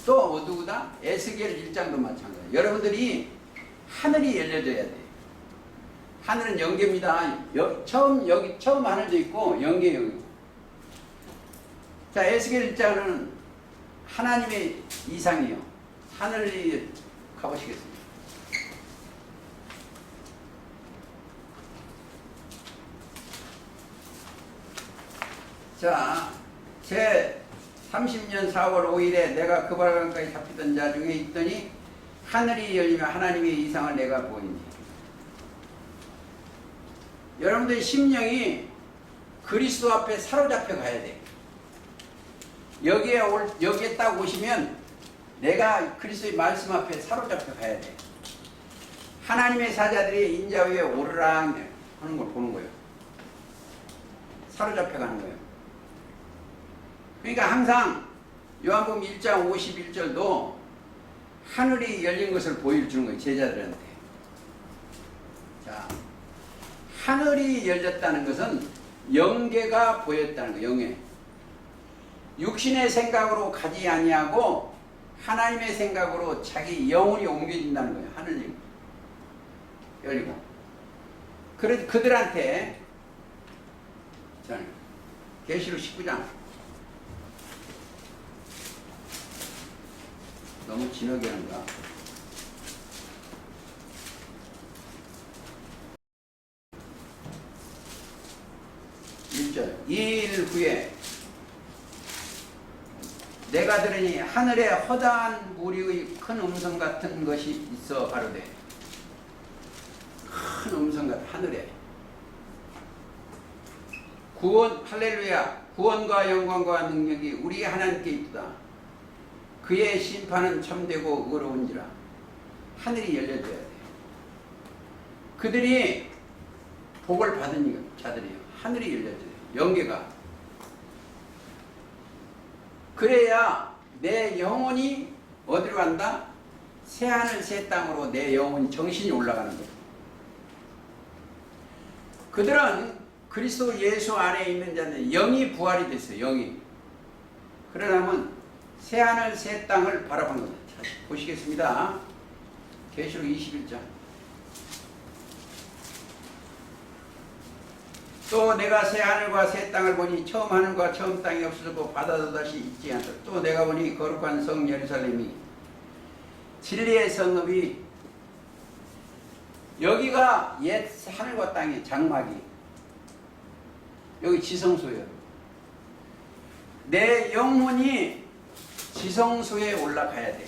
또 누구다? 에스겔 1장도 마찬가지예요. 여러분들이 하늘이 열려져야 돼요. 하늘은 영계입니다. 여기 처음 하늘도 있고 영계 여기. 자, 에스겔 1장은 하나님의 이상이요. 하늘이 가보시겠습니다. 자, 제 30년 4월 5일에 내가 그 발광까지 잡히던 자 중에 있더니 하늘이 열리며 하나님의 이상을 내가 보이니. 여러분들의 심령이 그리스도 앞에 사로잡혀 가야 돼. 여기에 딱 오시면 내가 그리스도의 말씀 앞에 사로잡혀 가야 돼. 하나님의 사자들이 인자 위에 오르락 하는 걸 보는 거예요. 사로잡혀 가는 거예요. 그러니까 항상 요한복음 1장 51절도 하늘이 열린 것을 보여주는 거예요. 제자들한테. 자, 하늘이 열렸다는 것은 영계가 보였다는 거예요. 영계. 육신의 생각으로 가지 아니하고 하나님의 생각으로 자기 영혼이 옮겨진다는 거예요. 하늘이 열리고. 그들한테 자, 계시록 19장 너무 진하게 하는가? 이일 후에 내가 들으니 하늘에 허다한 무리의 큰 음성 같은 것이 있어 가로되. 큰 음성 같은 하늘에 구원 할렐루야 구원과 영광과 능력이 우리 하나님께 있다. 그의 심판은 참되고 의로운지라. 하늘이 열려져야 돼. 그들이 복을 받은 자들이에요. 하늘이 열려져요. 영계가. 그래야 내 영혼이 어디로 간다? 새하늘 새 땅으로 내 영혼이 정신이 올라가는 거예요. 그들은 그리스도 예수 안에 있는 자는 영이 부활이 됐어요. 영이. 그러려면 새하늘 새 땅을 바라본 거예요. 보시겠습니다. 계시록 21장. 또 내가 새 하늘과 새 땅을 보니 처음 하늘과 처음 땅이 없어졌고 바다도 다시 있지 않다. 또 내가 보니 거룩한 성 예루살렘이 진리의 성읍이 여기가 옛 하늘과 땅의 장막이 여기 지성소예요. 내 영혼이 지성소에 올라가야 돼.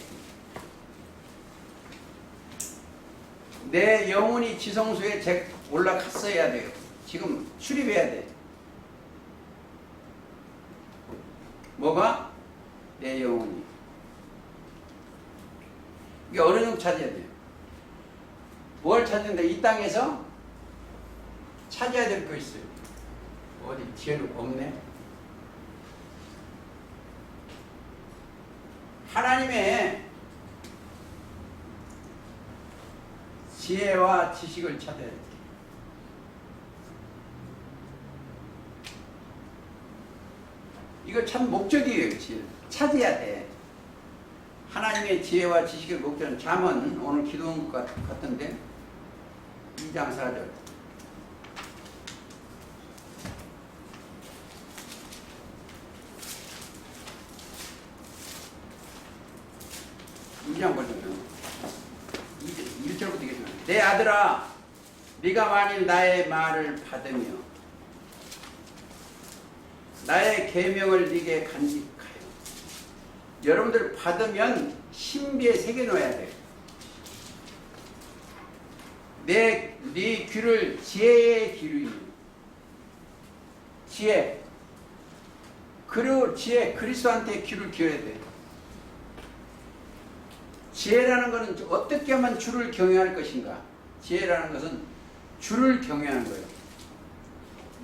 내 영혼이 지성소에 올라갔어야 돼요. 지금 출입해야 돼. 뭐가? 내 영혼이. 이게 어느 정도 찾아야 돼요? 뭘 찾는데 이 땅에서 찾아야 될 거 있어요. 어디 뒤에는 없네. 하나님의 지혜와 지식을 찾아야 돼. 이거 참 목적이에요. 지혜. 찾아야 돼. 하나님의 지혜와 지식을 목적은 잠언 오늘 기도한 것 같은데 2장 4절. 이장 보시면 1절부터 계십니다. 내 아들아, 네가 만일 나의 말을 받으며 나의 계명을 네게 간직하여. 여러분들 받으면 신비에 새겨놓아야 돼요. 네 귀를 지혜에 기울이며. 지혜. 그리고 지혜, 그리스도한테 귀를 기울여야 돼요. 지혜라는 것은 어떻게 하면 주를 경외할 것인가? 지혜라는 것은 주를 경외하는 거예요.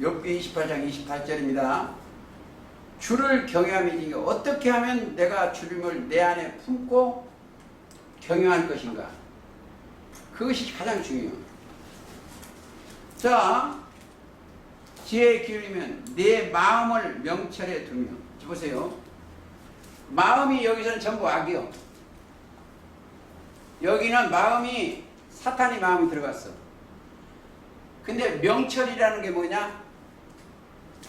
욥기 28장 28절입니다. 주를 경외함이니 어떻게 하면 내가 주님을 내 안에 품고 경외할 것인가? 그것이 가장 중요해요. 자, 지혜에 기울이면 내 마음을 명철에 두며. 보세요. 마음이 여기서는 전부 악이요. 여기는 마음이 사탄의 마음이 들어갔어. 근데 명철이라는 게 뭐냐?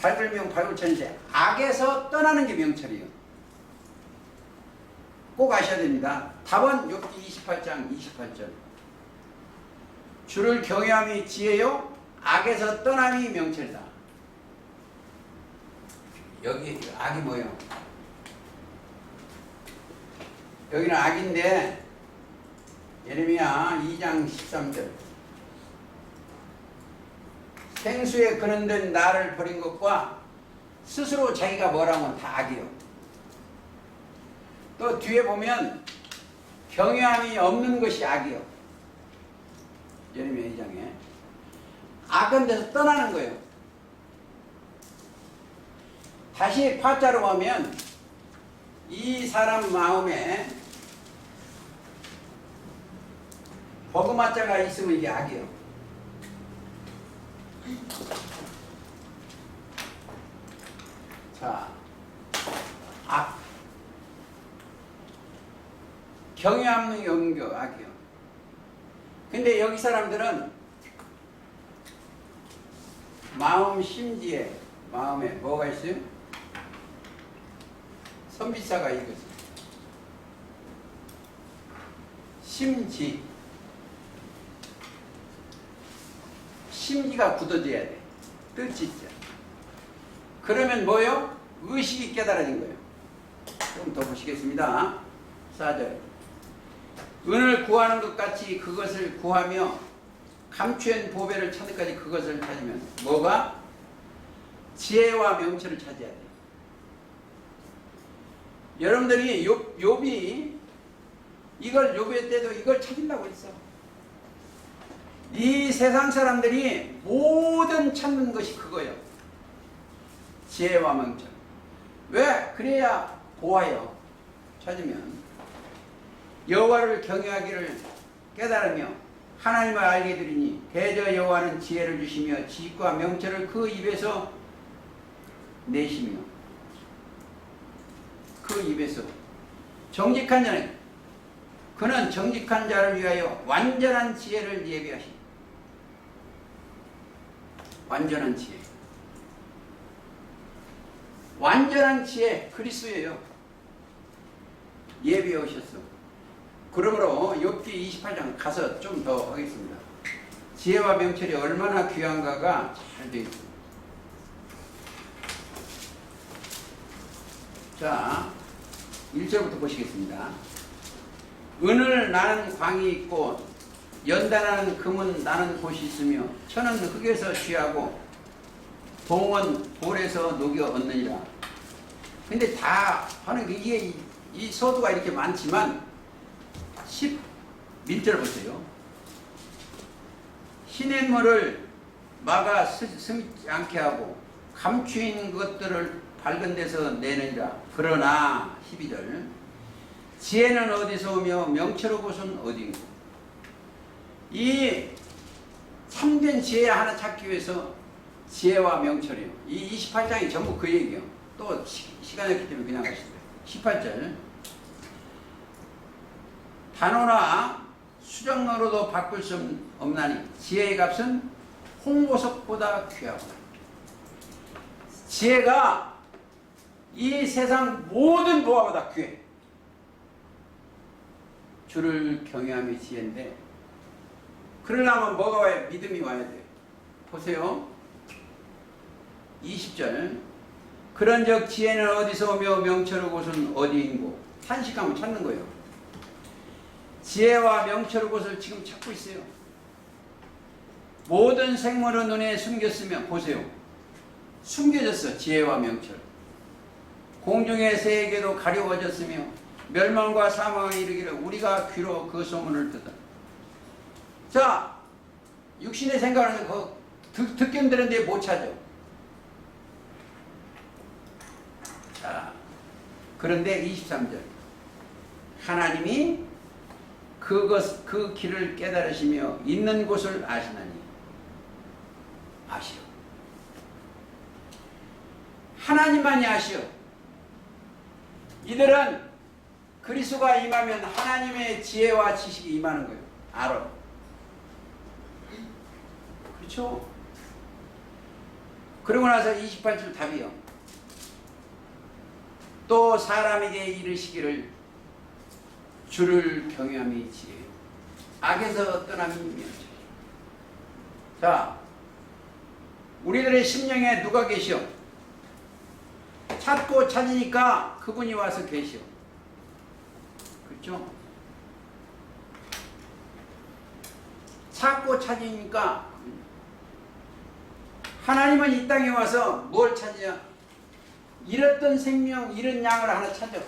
발불명 발불천인데 악에서 떠나는 게 명철이에요. 꼭 아셔야 됩니다. 답은 욥기 28장 28절. 주를 경외함이 지혜요, 악에서 떠남이 명철이다. 여기 악이 뭐예요? 여기는 악인데 예레미야 2장 13절. 생수에 그는된 나를 버린 것과 스스로 자기가 뭐라면 다 악이요. 또 뒤에 보면 경외함이 없는 것이 악이요. 예레미야 2장에 악은 데서 떠나는 거예요. 다시 파자로 보면 이 사람 마음에 버그마자가 있으면 이게 악이요. 자, 악. 경외함이 없는 게 악이요. 근데 여기 사람들은 마음 심지에 마음에 뭐가 있어요? 선비사가 이거지. 심지. 심지가 굳어져야 돼. 뜻이 있죠. 그러면 뭐요? 의식이 깨달아진 거예요. 좀 더 보시겠습니다. 4절. 은을 구하는 것 같이 그것을 구하며 감추인 보배를 찾을 까지 그것을 찾으면 뭐가? 지혜와 명철을 찾아야 돼. 여러분들이 욥이 이걸 욥의 때도 이걸 찾으려고 했어. 이 세상 사람들이 모든 찾는 것이 그거예요. 지혜와 명철. 왜? 그래야 보아요. 찾으면 여호와를 경외하기를 깨달으며 하나님을 알게 되리니 대저 여호와는 지혜를 주시며 지식과 명철을 그 입에서 내시며 그 입에서 정직한 자는 그는 정직한 자를 위하여 완전한 지혜를 예비하시. 완전한 지혜. 완전한 지혜 그리스도예요. 예비해 오셨어. 그러므로 욥기 28장 가서 좀 더 하겠습니다. 지혜와 명철이 얼마나 귀한가가 잘 되어 있습니다. 자, 1절부터 보시겠습니다. 은을 나는 광이 있고 연단하는 금은 나는 곳이 있으며 천은 흙에서 취하고 동은 돌에서 녹여 얻느니라. 근데 다 하는 게 이게 이 서두가 이렇게 많지만 11절 보세요. 시냇물을 막아 스미지 않게 하고 감추인 것들을 밝은 데서 내느니라. 그러나 12절 지혜는 어디서 오며 명철의 곳은 어디인고. 이 참된 지혜 하나 찾기 위해서 지혜와 명철이요. 이 28장이 전부 그 얘기요. 또 시간이 없기 때문에 그냥 가시죠. 18절 단호나 수정으로도 바꿀 수 없나니 지혜의 값은 홍보석보다 귀하구나. 지혜가 이 세상 모든 보화보다 귀해. 주를 경외함이 지혜인데 그러려면 뭐가 와야 믿음이 와야 돼. 보세요. 20절 그런즉 지혜는 어디서 오며 명철의 곳은 어디인고. 탄식하면 찾는 거예요. 지혜와 명철의 곳을 지금 찾고 있어요. 모든 생물의 눈에 숨겼으며 보세요. 숨겨졌어. 지혜와 명철. 공중의 새에게도 가려워졌으며 멸망과 사망에 이르기를 우리가 귀로 그 소문을 듣다. 자, 육신의 생각을 듣긴 되는데 못 찾아. 자, 그런데 23절 하나님이 그 길을 깨달으시며 있는 곳을 아시나니. 아시오. 하나님만이 아시오. 이들은 그리스도가 임하면 하나님의 지혜와 지식이 임하는 거예요. 알아. 그렇죠? 그러고 나서 28절 답이요. 또 사람에게 이르시기를 주를 경외함이 지혜요. 악에서 떠남이 명철. 자, 우리들의 심령에 누가 계시오? 찾고 찾으니까 그분이 와서 계시오. 그렇죠? 찾고 찾으니까 하나님은 이 땅에 와서 뭘 찾냐? 잃었던 생명, 잃은 양을 하나 찾아.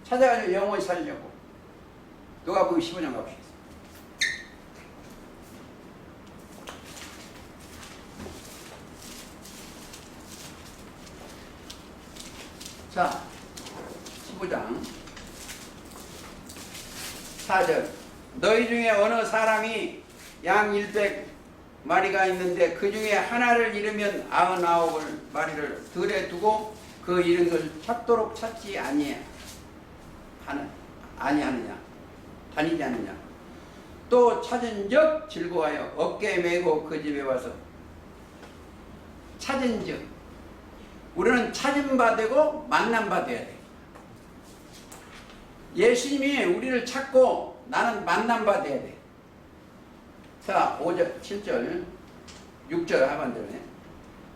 찾아가지고 영원히 살려고. 누가복음 15장 가보시겠습니다. 자, 15장 4절 너희 중에 어느 사람이 양 100마리가 있는데 그 중에 하나를 잃으면 99마리를 들에 두고 그 잃은 것을 찾도록 찾지 아니하느냐 다니지 않느냐. 또 찾은 적 즐거워하여 어깨에 메고 그 집에 와서 찾은 적. 우리는 찾은 바 되고 만난 바 돼야 돼. 예수님이 우리를 찾고 나는 만난 바 돼야 돼. 자, 5절, 7절, 6절 하반절에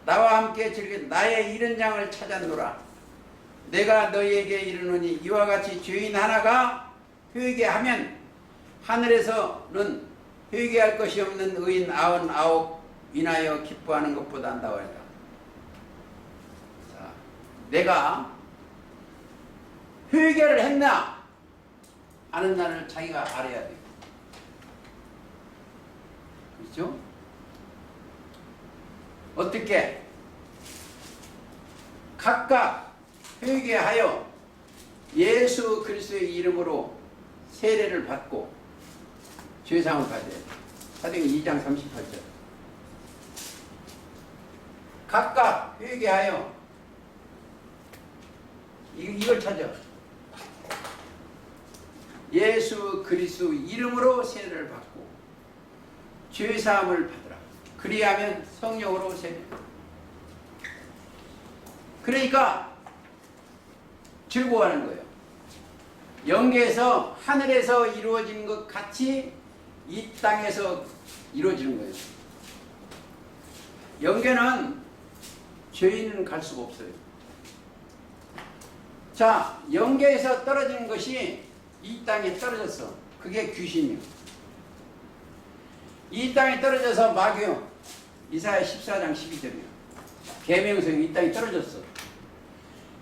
나와 함께 즐겨 나의 잃은 양을 찾았노라. 내가 너희에게 이르노니 이와 같이 죄인 하나가 회개하면 하늘에서는 회개할 것이 없는 의인 99 인하여 기뻐하는 것보다 나으리라. 자, 내가 회개를 했나 아는 날을 자기가 알아야 돼요. 그렇죠? 어떻게? 각각 회개하여 예수 그리스도의 이름으로 세례를 받고 죄사함을 받아야 돼. 사도행전 2장 38절. 각각 회개하여 이걸 찾아. 예수 그리스도 이름으로 세례를 받고 죄사함을 받으라. 그리하면 성령으로 세례. 그러니까 즐거워하는 거예요. 영계에서 하늘에서 이루어진 것 같이 이 땅에서 이루어지는 거예요. 영계는 죄인은 갈 수가 없어요. 자, 영계에서 떨어지는 것이 이 땅에 떨어졌어. 그게 귀신이요. 이 땅에 떨어져서 마귀요. 이사야 14장 12절이요. 계명성이 이 땅에 떨어졌어.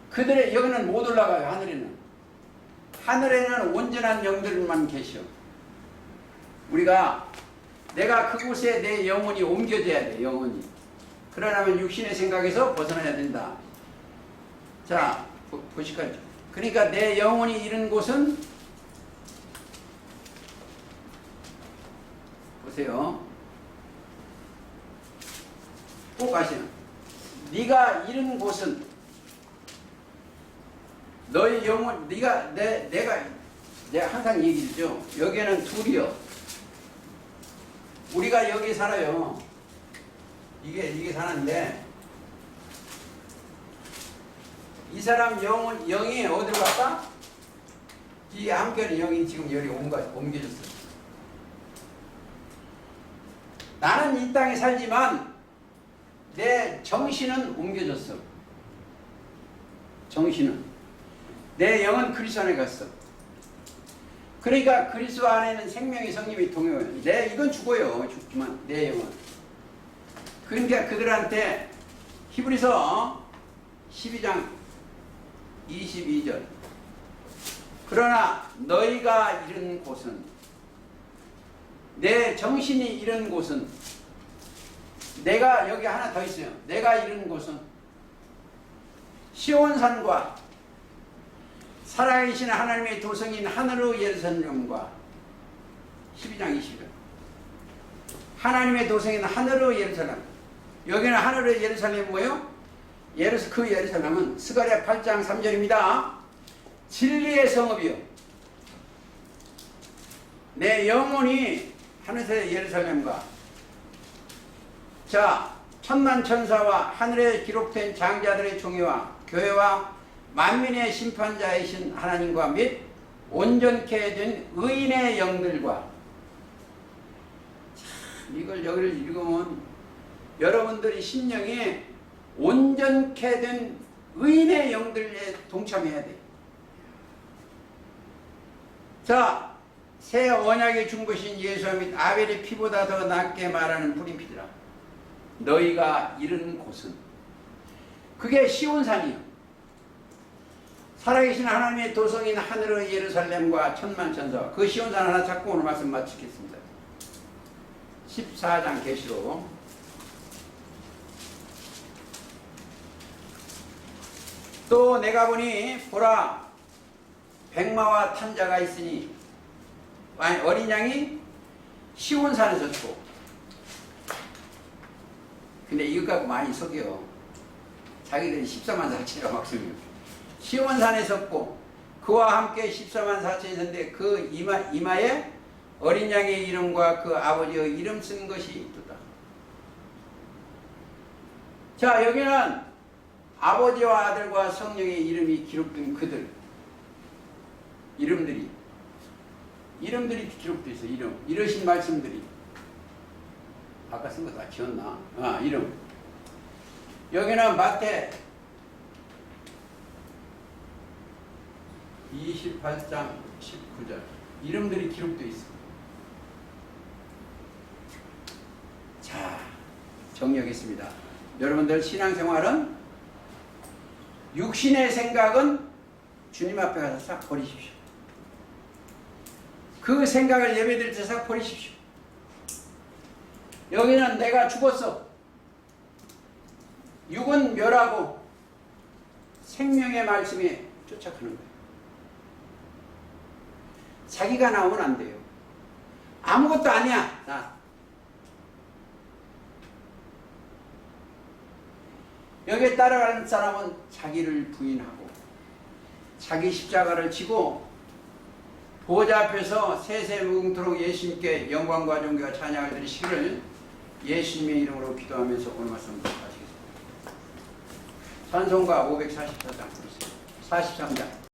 그들의 여기는 못 올라가요. 하늘에는. 하늘에는 온전한 영들만 계셔. 우리가 내가 그곳에 내 영혼이 옮겨져야 돼. 영혼이. 그러려면 육신의 생각에서 벗어나야 된다. 자, 보실까요? 그러니까 내 영혼이 이른 곳은 보세요. 꼭 아시나? 네가 이른 곳은 너의 영혼, 내가 항상 얘기죠. 여기에는 둘이요. 우리가 여기 살아요. 이게 사는데 이 사람 영이 어디로 갔다? 이 한편의 영이 지금 여기 옮겨졌어. 나는 이 땅에 살지만 내 정신은 옮겨졌어. 정신은. 내 영은 그리스도 안에 갔어. 그러니까 그리스도 안에는 생명의 성님이 동요해요. 이건 죽어요. 죽지만 내 영은. 그러니까 그들한테 히브리서 12장 22절. 그러나 너희가 이른 곳은, 내 정신이 이른 곳은, 내가 여기 하나 더 있어요. 내가 이른 곳은 시온산과 살아계신 하나님의 도성인 하늘의 예루살렘과 12장 20절. 하나님의 도성인 하늘의 예루살렘. 여기는 하늘의 예루살렘 뭐예요? 그 예루살렘은 스가랴 8장 3절입니다. 진리의 성읍이요. 내 영혼이 하늘의 예루살렘과, 자, 천만 천사와 하늘에 기록된 장자들의 총회와 교회와 만민의 심판자이신 하나님과 및 온전케 된 의인의 영들과. 참, 이걸 여기를 읽으면 여러분들이 심령이 온전케 된 의인의 영들에 동참해야 돼. 자, 새 언약에 준 것인 예수와 및 아벨의 피보다 더 낫게 말하는 불임피더라. 너희가 이른 곳은, 그게 시온산이요. 살아계신 하나님의 도성인 하늘의 예루살렘과 천만 천사와 그 시온산 하나 잡고 오늘 말씀 마치겠습니다. 14장 계시록. 또 내가 보니 보라 백마와 탄자가 있으니 어린 양이 시온산에 섰고. 근데 이것 갖고 많이 속여. 자기들이 14만 4천이라고 막 속여. 시온산에 섰고 그와 함께 14만 4천이 섰는데 그 이마에 어린 양의 이름과 그 아버지의 이름 쓴 것이 있도다. 자, 여기는 아버지와 아들과 성령의 이름이 기록된 그들, 이름들이 기록되어 있어. 이러신 말씀들이. 아까 쓴 거 다 지웠나? 이름. 여기는 마태 28장 19절. 이름들이 기록되어 있어. 자, 정리하겠습니다. 여러분들 신앙생활은 육신의 생각은 주님 앞에 가서 싹 버리십시오. 그 생각을 예배드릴 때 싹 버리십시오. 여기는 내가 죽었어. 육은 멸하고 생명의 말씀에 쫓아가는 거예요. 자기가 나오면 안 돼요. 아무것도 아니야. 나. 여기에 따라가는 사람은 자기를 부인하고 자기 십자가를 지고 보좌 앞에서 세세무궁토록 예수님께 영광과 존귀와 찬양을 드리시기를 예수님의 이름으로 기도하면서 오늘 말씀 마치겠습니다. 찬송가 544장 부르세요. 43장.